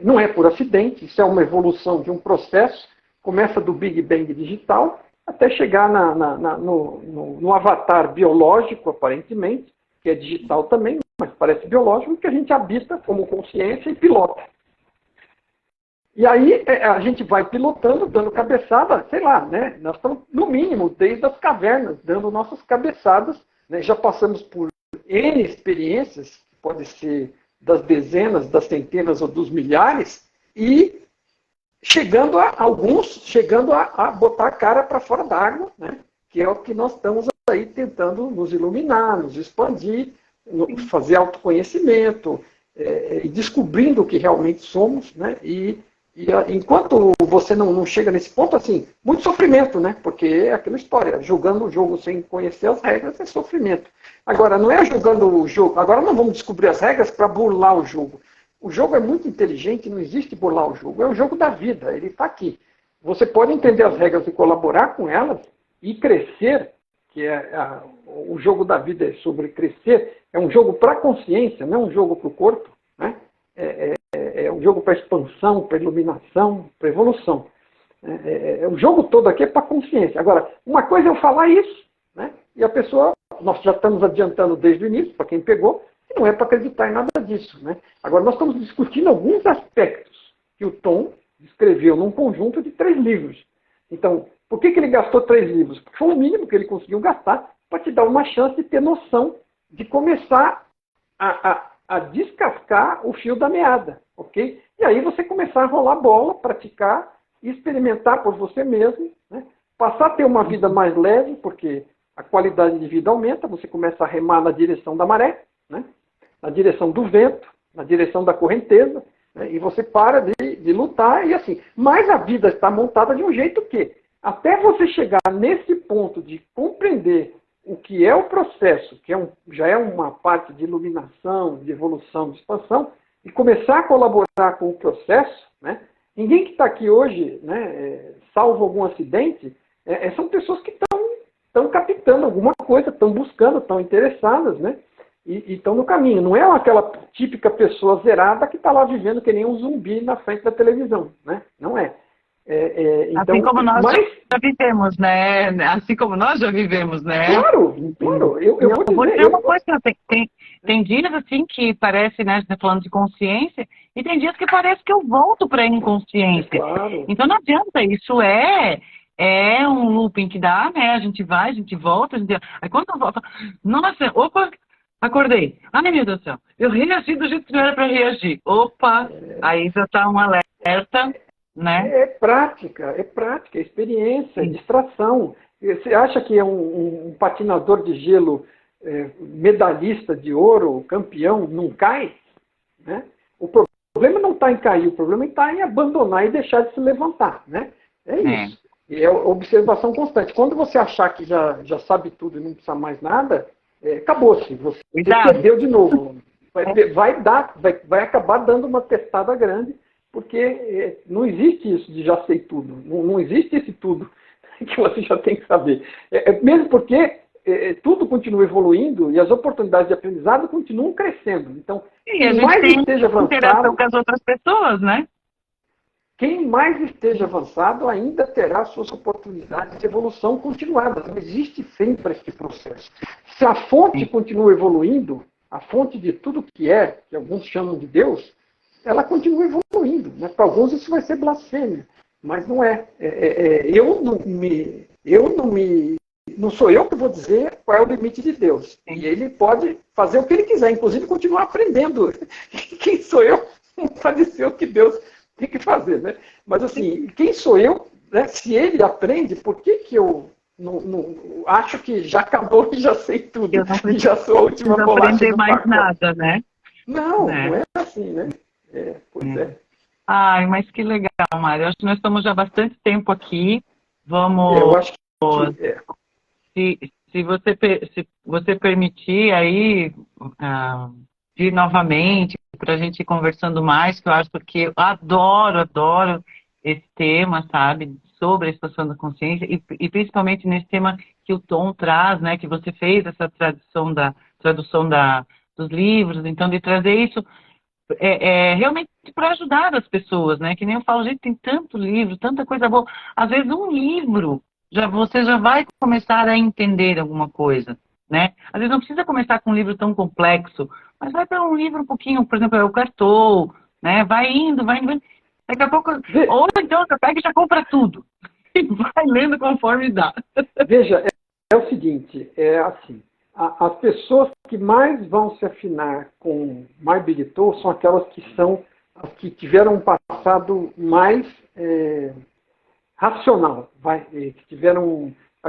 Não é por acidente, isso é uma evolução de um processo, começa do Big Bang digital, até chegar no avatar biológico, aparentemente, que é digital também, mas parece biológico, que a gente habita como consciência e pilota. E aí a gente vai pilotando, dando cabeçada, sei lá, né? Nós estamos, no mínimo, desde as cavernas, dando nossas cabeçadas. Né? Já passamos por N experiências, que pode ser das dezenas, das centenas ou dos milhares, e chegando a botar a cara para fora d'água, né? Que é o que nós estamos aí tentando nos iluminar, nos expandir, fazer autoconhecimento, e descobrindo o que realmente somos, né? E enquanto você não chega nesse ponto, assim, muito sofrimento, né? Porque é aquela história, jogando o jogo sem conhecer as regras é sofrimento. Agora, não é jogando o jogo, agora não vamos descobrir as regras para burlar o jogo. O jogo é muito inteligente, não existe burlar o jogo, é o jogo da vida, ele está aqui. Você pode entender as regras e colaborar com elas e crescer, que o jogo da vida é sobre crescer, é um jogo para a consciência, não é um jogo para o corpo, né? É um jogo para expansão, para iluminação, para evolução. O jogo todo aqui é para a consciência. Agora, uma coisa é eu falar isso, né? E a pessoa, nós já estamos adiantando desde o início, para quem pegou, que não é para acreditar em nada disso. Né? Agora, nós estamos discutindo alguns aspectos que o Tom descreveu num conjunto de 3 livros. Então, por que ele gastou 3 livros? Porque foi o mínimo que ele conseguiu gastar para te dar uma chance de ter noção de começar a descascar o fio da meada, ok? E aí você começar a rolar bola, praticar e experimentar por você mesmo, né? Passar a ter uma vida mais leve, porque a qualidade de vida aumenta, você começa a remar na direção da maré, né? Na direção do vento, na direção da correnteza, né? E você para de lutar e assim. Mas a vida está montada de um jeito que, até você chegar nesse ponto de compreender o que é o processo, que já é uma parte de iluminação, de evolução, de expansão, e começar a colaborar com o processo, né? Ninguém que está aqui hoje, né, salvo algum acidente, são pessoas que estão captando alguma coisa, estão buscando, estão interessadas, né? E estão no caminho. Não é aquela típica pessoa zerada que está lá vivendo que nem um zumbi na frente da televisão, né? Não é. Então, assim como nós já vivemos, né? Assim como nós já vivemos, né? Claro. Eu vou dizer uma coisa, tem dias assim que parece, né? A gente tá falando de consciência, e tem dias que parece que eu volto para a inconsciência. Claro. Então não adianta, isso é um looping que dá, né? A gente vai, a gente volta, aí quando eu volto, nossa, opa, acordei. Ai, meu Deus do céu, eu reagi do jeito que não era para reagir. Opa, aí já está um alerta. Né? É prática, é experiência, é distração. Você acha que é um patinador de gelo medalhista de ouro, campeão, não cai? Né? O problema não está em cair, o problema está em abandonar e deixar de se levantar. Né? É isso. E é observação constante. Quando você achar que já sabe tudo e não precisa mais nada, acabou-se. Você perdeu de novo. Vai acabar dando uma testada grande. porque não existe isso de já sei tudo. Não existe esse tudo que você já tem que saber. Mesmo porque tudo continua evoluindo e as oportunidades de aprendizado continuam crescendo. Então, E a gente tem interação com as outras pessoas, né? Quem mais esteja avançado ainda terá suas oportunidades de evolução continuada. Não existe sempre esse processo. Se a fonte continua evoluindo, a fonte de tudo que alguns chamam de Deus, ela continua evoluindo. Né? Para alguns isso vai ser blasfêmia, mas não é. Não sou eu que vou dizer qual é o limite de Deus. E ele pode fazer o que ele quiser, inclusive continuar aprendendo. Quem sou eu para dizer o que Deus tem que fazer, né? Mas assim, quem sou eu, né? Se ele aprende, por que eu não acho que já acabou e já sei tudo? Eu não preciso, já sou a última não bolacha aprender do mais pacote. nada, né? Não é assim, né? Pois é. Ai, mas que legal, Mário. Acho que nós estamos já há bastante tempo aqui. Vamos. Eu acho que Se você permitir aí vir novamente para a gente ir conversando mais, que eu acho que eu adoro esse tema, sabe, sobre a expansão da consciência e principalmente nesse tema que o Tom traz, né, que você fez essa tradução dos livros, então de trazer isso realmente para ajudar as pessoas, né, que nem eu falo, gente, tem tanto livro, tanta coisa boa, às vezes um livro você já vai começar a entender alguma coisa, né? Às vezes não precisa começar com um livro tão complexo, mas vai para um livro um pouquinho, por exemplo, o Cartou, né? Vai indo. Daqui a pouco, ou então você pega e já compra tudo. E vai lendo conforme dá. Veja, é o seguinte, assim, as pessoas que mais vão se afinar com Maibiritô são aquelas que as que tiveram um passado mais racional,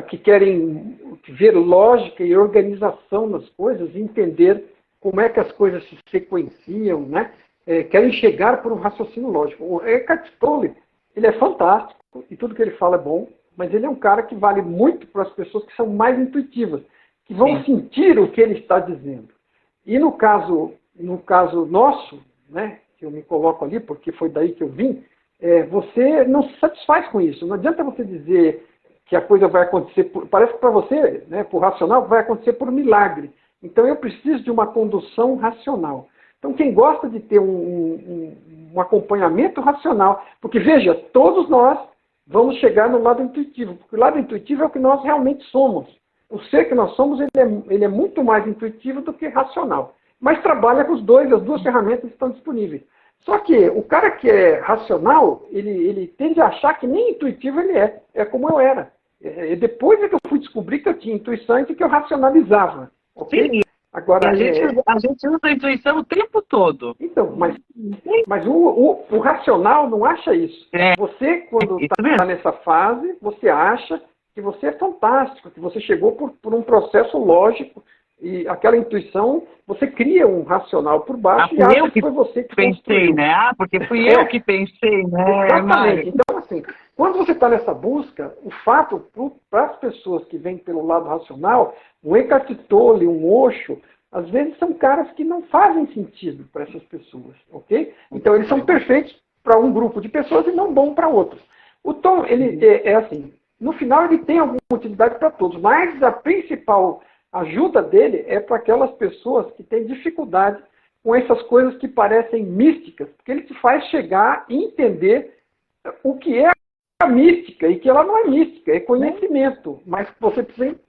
que querem ver lógica e organização nas coisas, entender como é que as coisas se sequenciam, né? Querem chegar por um raciocínio lógico. O Eckhart Tolle, ele é fantástico e tudo que ele fala é bom, mas ele é um cara que vale muito para as pessoas que são mais intuitivas, que vão sentir o que ele está dizendo. E no caso nosso, né, que eu me coloco ali, porque foi daí que eu vim, você não se satisfaz com isso. Não adianta você dizer que a coisa vai acontecer, parece que para você, né, por racional, vai acontecer por milagre. Então eu preciso de uma condução racional. Então quem gosta de ter um acompanhamento racional, porque veja, todos nós vamos chegar no lado intuitivo, porque o lado intuitivo é o que nós realmente somos. O ser que nós somos, ele é muito mais intuitivo do que racional. Mas trabalha com os dois, as duas ferramentas estão disponíveis. Só que o cara que é racional, ele tende a achar que nem intuitivo ele é. É como eu era. Depois é que eu fui descobrir que eu tinha intuição e que eu racionalizava. Okay? Sim. Agora, a gente usa a intuição o tempo todo. Então, mas o racional não acha isso. Você, quando está nessa fase, você acha que você é fantástico, que você chegou por um processo lógico. E aquela intuição, você cria um racional por baixo e acha que foi você que pensei, construiu. Né? Porque fui eu que pensei, né? Exatamente. Então, assim, quando você está nessa busca, o fato, para as pessoas que vêm pelo lado racional, um Eckhart Tolle, um Osho, às vezes são caras que não fazem sentido para essas pessoas, ok? Então, eles são perfeitos para um grupo de pessoas e não bom para outros. O Tom, ele é assim, no final ele tem alguma utilidade para todos, mas a principal ajuda dele é para aquelas pessoas que têm dificuldade com essas coisas que parecem místicas, porque ele te faz chegar e entender o que é a mística, e que ela não é mística, é conhecimento, mas você precisa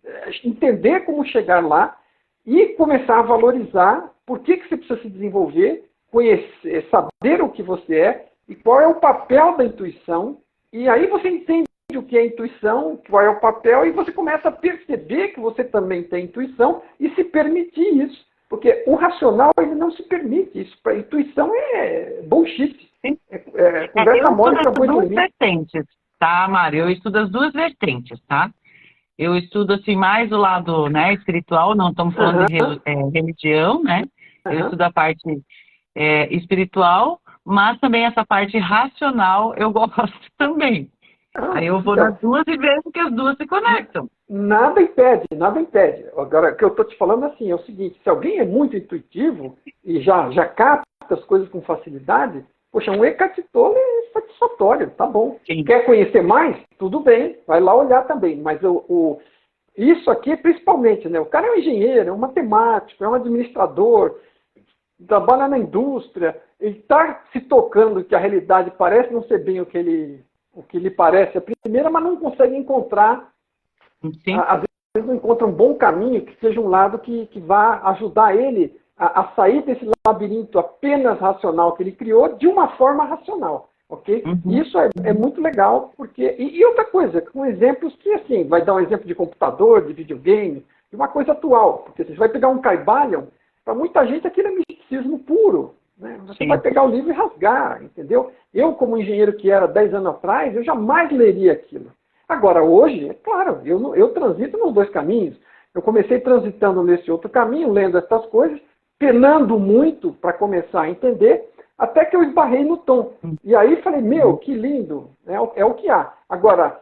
entender como chegar lá e começar a valorizar por que você precisa se desenvolver, conhecer, saber o que você é e qual é o papel da intuição, e aí você entende o que é intuição, qual é o papel, e você começa a perceber que você também tem intuição e se permitir isso. Porque o racional, ele não se permite isso. A intuição é bullshit. Conversa mole para boi dormir. Vertentes, tá, Mário? Eu estudo as duas vertentes, tá? Eu estudo, assim, mais o lado, né, espiritual, não estamos falando de religião, né? Eu estudo a parte espiritual, mas também essa parte racional eu gosto também. Aí eu vou nas duas e vejo que as duas se conectam. Nada impede, nada impede. Agora, o que eu estou te falando assim, é o seguinte, se alguém é muito intuitivo e já capta as coisas com facilidade, Poxa, um Eckhart Tolle é satisfatório, tá bom. Sim. Quer conhecer mais? Tudo bem, vai lá olhar também. Mas isso aqui, principalmente, né? O cara é um engenheiro, é um matemático, é um administrador, trabalha na indústria, ele está se tocando que a realidade parece não ser bem o que lhe parece a primeira, mas não consegue encontrar, às vezes não encontra um bom caminho, que seja um lado que vá ajudar ele a sair desse labirinto apenas racional que ele criou de uma forma racional. Ok? Uhum. Isso é muito legal, porque. E outra coisa, com exemplos que, assim, vai dar um exemplo de computador, de videogame, de uma coisa atual. Porque você vai pegar um Caibalion, para muita gente aquilo é misticismo puro. Né? Você Sim. vai pegar o livro e rasgar, entendeu? Eu, como engenheiro que era 10 anos atrás, eu jamais leria aquilo. Agora, hoje, é claro, eu transito nos dois caminhos. Eu comecei transitando nesse outro caminho, lendo essas coisas, penando muito para começar a entender, até que eu esbarrei no Tom. E aí falei, meu, que lindo, é o que há. Agora,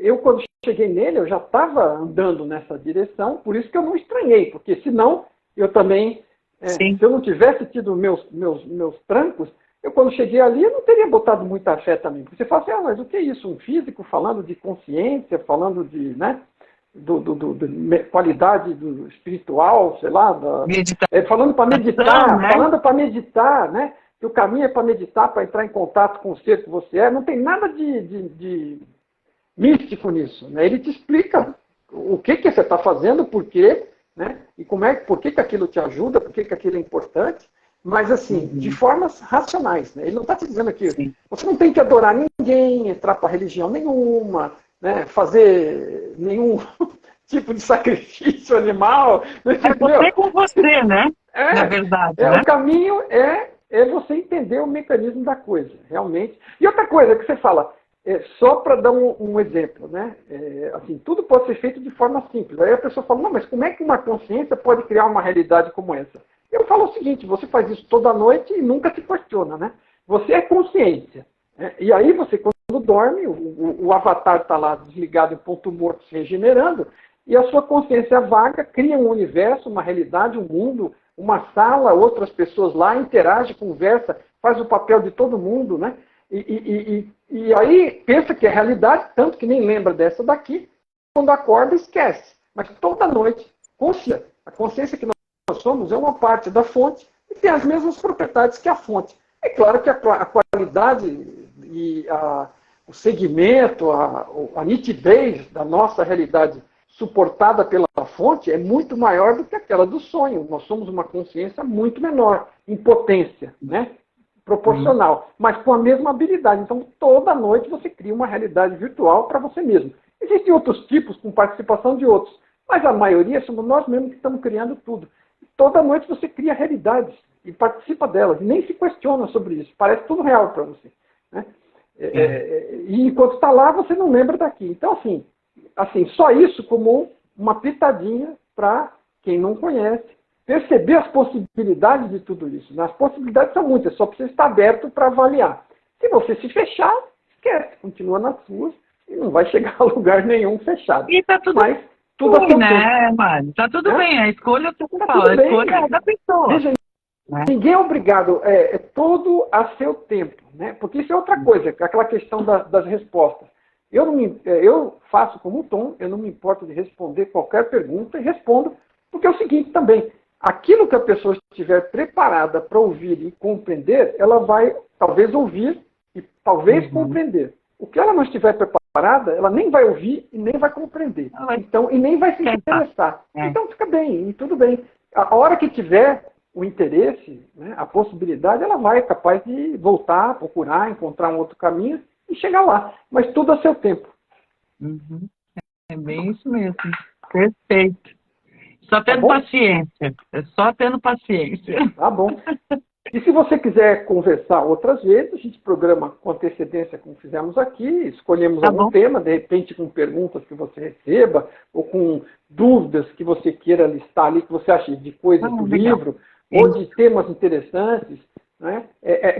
eu quando cheguei nele, eu já estava andando nessa direção, por isso que eu não estranhei, porque senão eu também, se eu não tivesse tido meus trancos, eu quando cheguei ali, eu não teria botado muita fé também. Porque você fala assim, mas o que é isso? Um físico falando de consciência, falando de, né, qualidade do espiritual, sei lá, falando para meditar, né? falando para meditar, né? Que o caminho é para meditar, para entrar em contato com o ser que você é. Não tem nada de místico nisso, né? Ele te explica o que você está fazendo, por quê, né? E por que aquilo te ajuda, por que aquilo é importante, mas assim, de formas racionais, né? Ele não está te dizendo que você não tem que adorar ninguém, entrar para religião nenhuma, né, fazer nenhum tipo de sacrifício animal. É você com você, né? Na verdade. Né? O caminho é você entender o mecanismo da coisa, realmente. E outra coisa que você fala, só para dar um exemplo, né? Assim, tudo pode ser feito de forma simples. Aí a pessoa fala, não, mas como é que uma consciência pode criar uma realidade como essa? Eu falo o seguinte, você faz isso toda noite e nunca se questiona, né? Você é consciência. E aí você, quando dorme, o avatar está lá desligado em ponto morto, se regenerando, e a sua consciência vaga cria um universo, uma realidade, um mundo, uma sala, outras pessoas lá, interage, conversa, faz o papel de todo mundo, né? E aí pensa que é realidade, tanto que nem lembra dessa daqui, quando acorda esquece. Mas toda noite, a consciência que nós somos é uma parte da fonte e tem as mesmas propriedades que a fonte. É claro que a qualidade e o segmento, a nitidez da nossa realidade suportada pela fonte é muito maior do que aquela do sonho. Nós somos uma consciência muito menor, em potência, né? Proporcional, mas com a mesma habilidade. Então, toda noite você cria uma realidade virtual para você mesmo. Existem outros tipos com participação de outros, mas a maioria somos nós mesmos que estamos criando tudo. Toda noite você cria realidades e participa delas, e nem se questiona sobre isso. Parece tudo real para você. Né? E enquanto está lá, você não lembra daqui. Então, assim, só isso como uma pitadinha para quem não conhece, perceber as possibilidades de tudo isso. As possibilidades são muitas, só precisa estar aberto para avaliar. Se você se fechar, esquece, continua nas suas e não vai chegar a lugar nenhum fechado. E tá tudo Mas tudo bem, né, Mari? Tá tudo bem, a escolha, você fala, a escolha é da pessoa. Veja, ninguém é obrigado, é todo a seu tempo, né? Porque isso é outra coisa, aquela questão das respostas. Eu faço como o Tom, eu não me importo de responder qualquer pergunta e respondo, porque é o seguinte também, aquilo que a pessoa estiver preparada para ouvir e compreender, ela vai talvez ouvir e talvez compreender. O que ela não estiver preparada, ela nem vai ouvir e nem vai compreender. Então, e nem vai se interessar. Então fica bem, e tudo bem. A hora que tiver o interesse, né, a possibilidade, ela vai capaz de voltar, procurar, encontrar um outro caminho e chegar lá. Mas tudo a seu tempo. Uhum. É bem isso mesmo. Perfeito. Só tendo paciência. É só tendo paciência. Tá bom. E se você quiser conversar outras vezes, a gente programa com antecedência, como fizemos aqui, escolhemos algum tema, de repente com perguntas que você receba, ou com dúvidas que você queira listar ali, que você acha de coisas do livro, ou de temas interessantes. Né?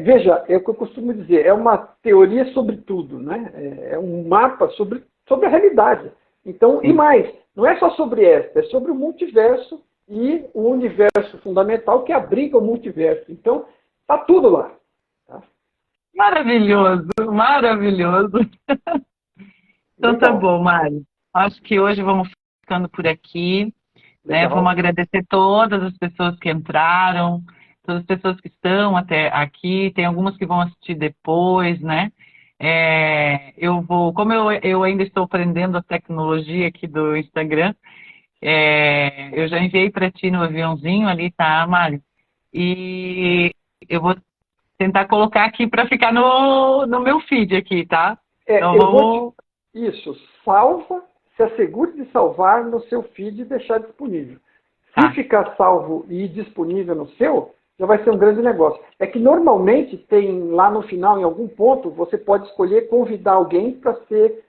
Veja, é o que eu costumo dizer, é uma teoria sobre tudo, né? É um mapa sobre a realidade. Então, e mais, não é só sobre esta, é sobre o multiverso e o universo fundamental que abriga o multiverso. Então, está tudo lá. Tá? Maravilhoso, maravilhoso. Então tá Legal. bom, Mário. Acho que hoje vamos ficando por aqui, né? Legal. Vamos agradecer todas as pessoas que entraram, todas as pessoas que estão até aqui. Tem algumas que vão assistir depois, né? Como eu ainda estou aprendendo a tecnologia aqui do Instagram, eu já enviei para ti no aviãozinho ali, tá, Mário? E eu vou tentar colocar aqui para ficar no meu feed aqui, tá? Então Eu vou vamos. Isso, salva, se assegure de salvar no seu feed e deixar disponível. Se Tá. ficar salvo e disponível no seu, já vai ser um grande negócio. É que normalmente tem lá no final, em algum ponto, você pode escolher convidar alguém para ser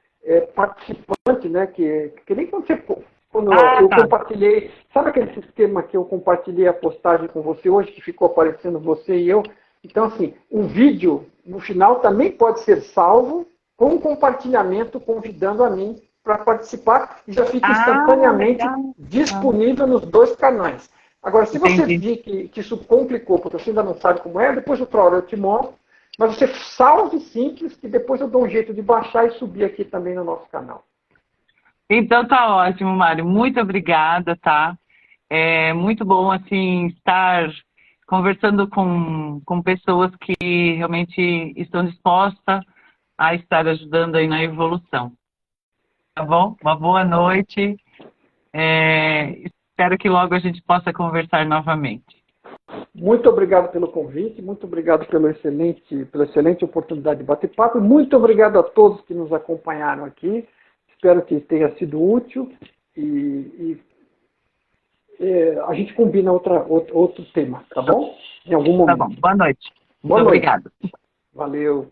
participante, né? Que nem quando eu Tá. compartilhei, sabe aquele sistema que eu compartilhei a postagem com você hoje, que ficou aparecendo você e eu? Então, assim, um vídeo no final também pode ser salvo com um compartilhamento convidando a mim para participar e já fica instantaneamente Legal. disponível nos dois canais. Agora, se você Entendi. vir que isso complicou, porque você ainda não sabe como é, depois outra hora eu te mostro, mas você salve simples, que depois eu dou um jeito de baixar e subir aqui também no nosso canal. Então tá ótimo, Mário. Muito obrigada, tá? É muito bom, assim, estar conversando com pessoas que realmente estão dispostas a estar ajudando aí na evolução. Tá bom? Uma boa noite. Espero que logo a gente possa conversar novamente. Muito obrigado pelo convite, muito obrigado pela excelente oportunidade de bater papo, e muito obrigado a todos que nos acompanharam aqui. Espero que tenha sido útil e a gente combina outro tema, tá bom? Em algum Tá bom. momento. Boa noite. Muito Boa noite. obrigada. Valeu.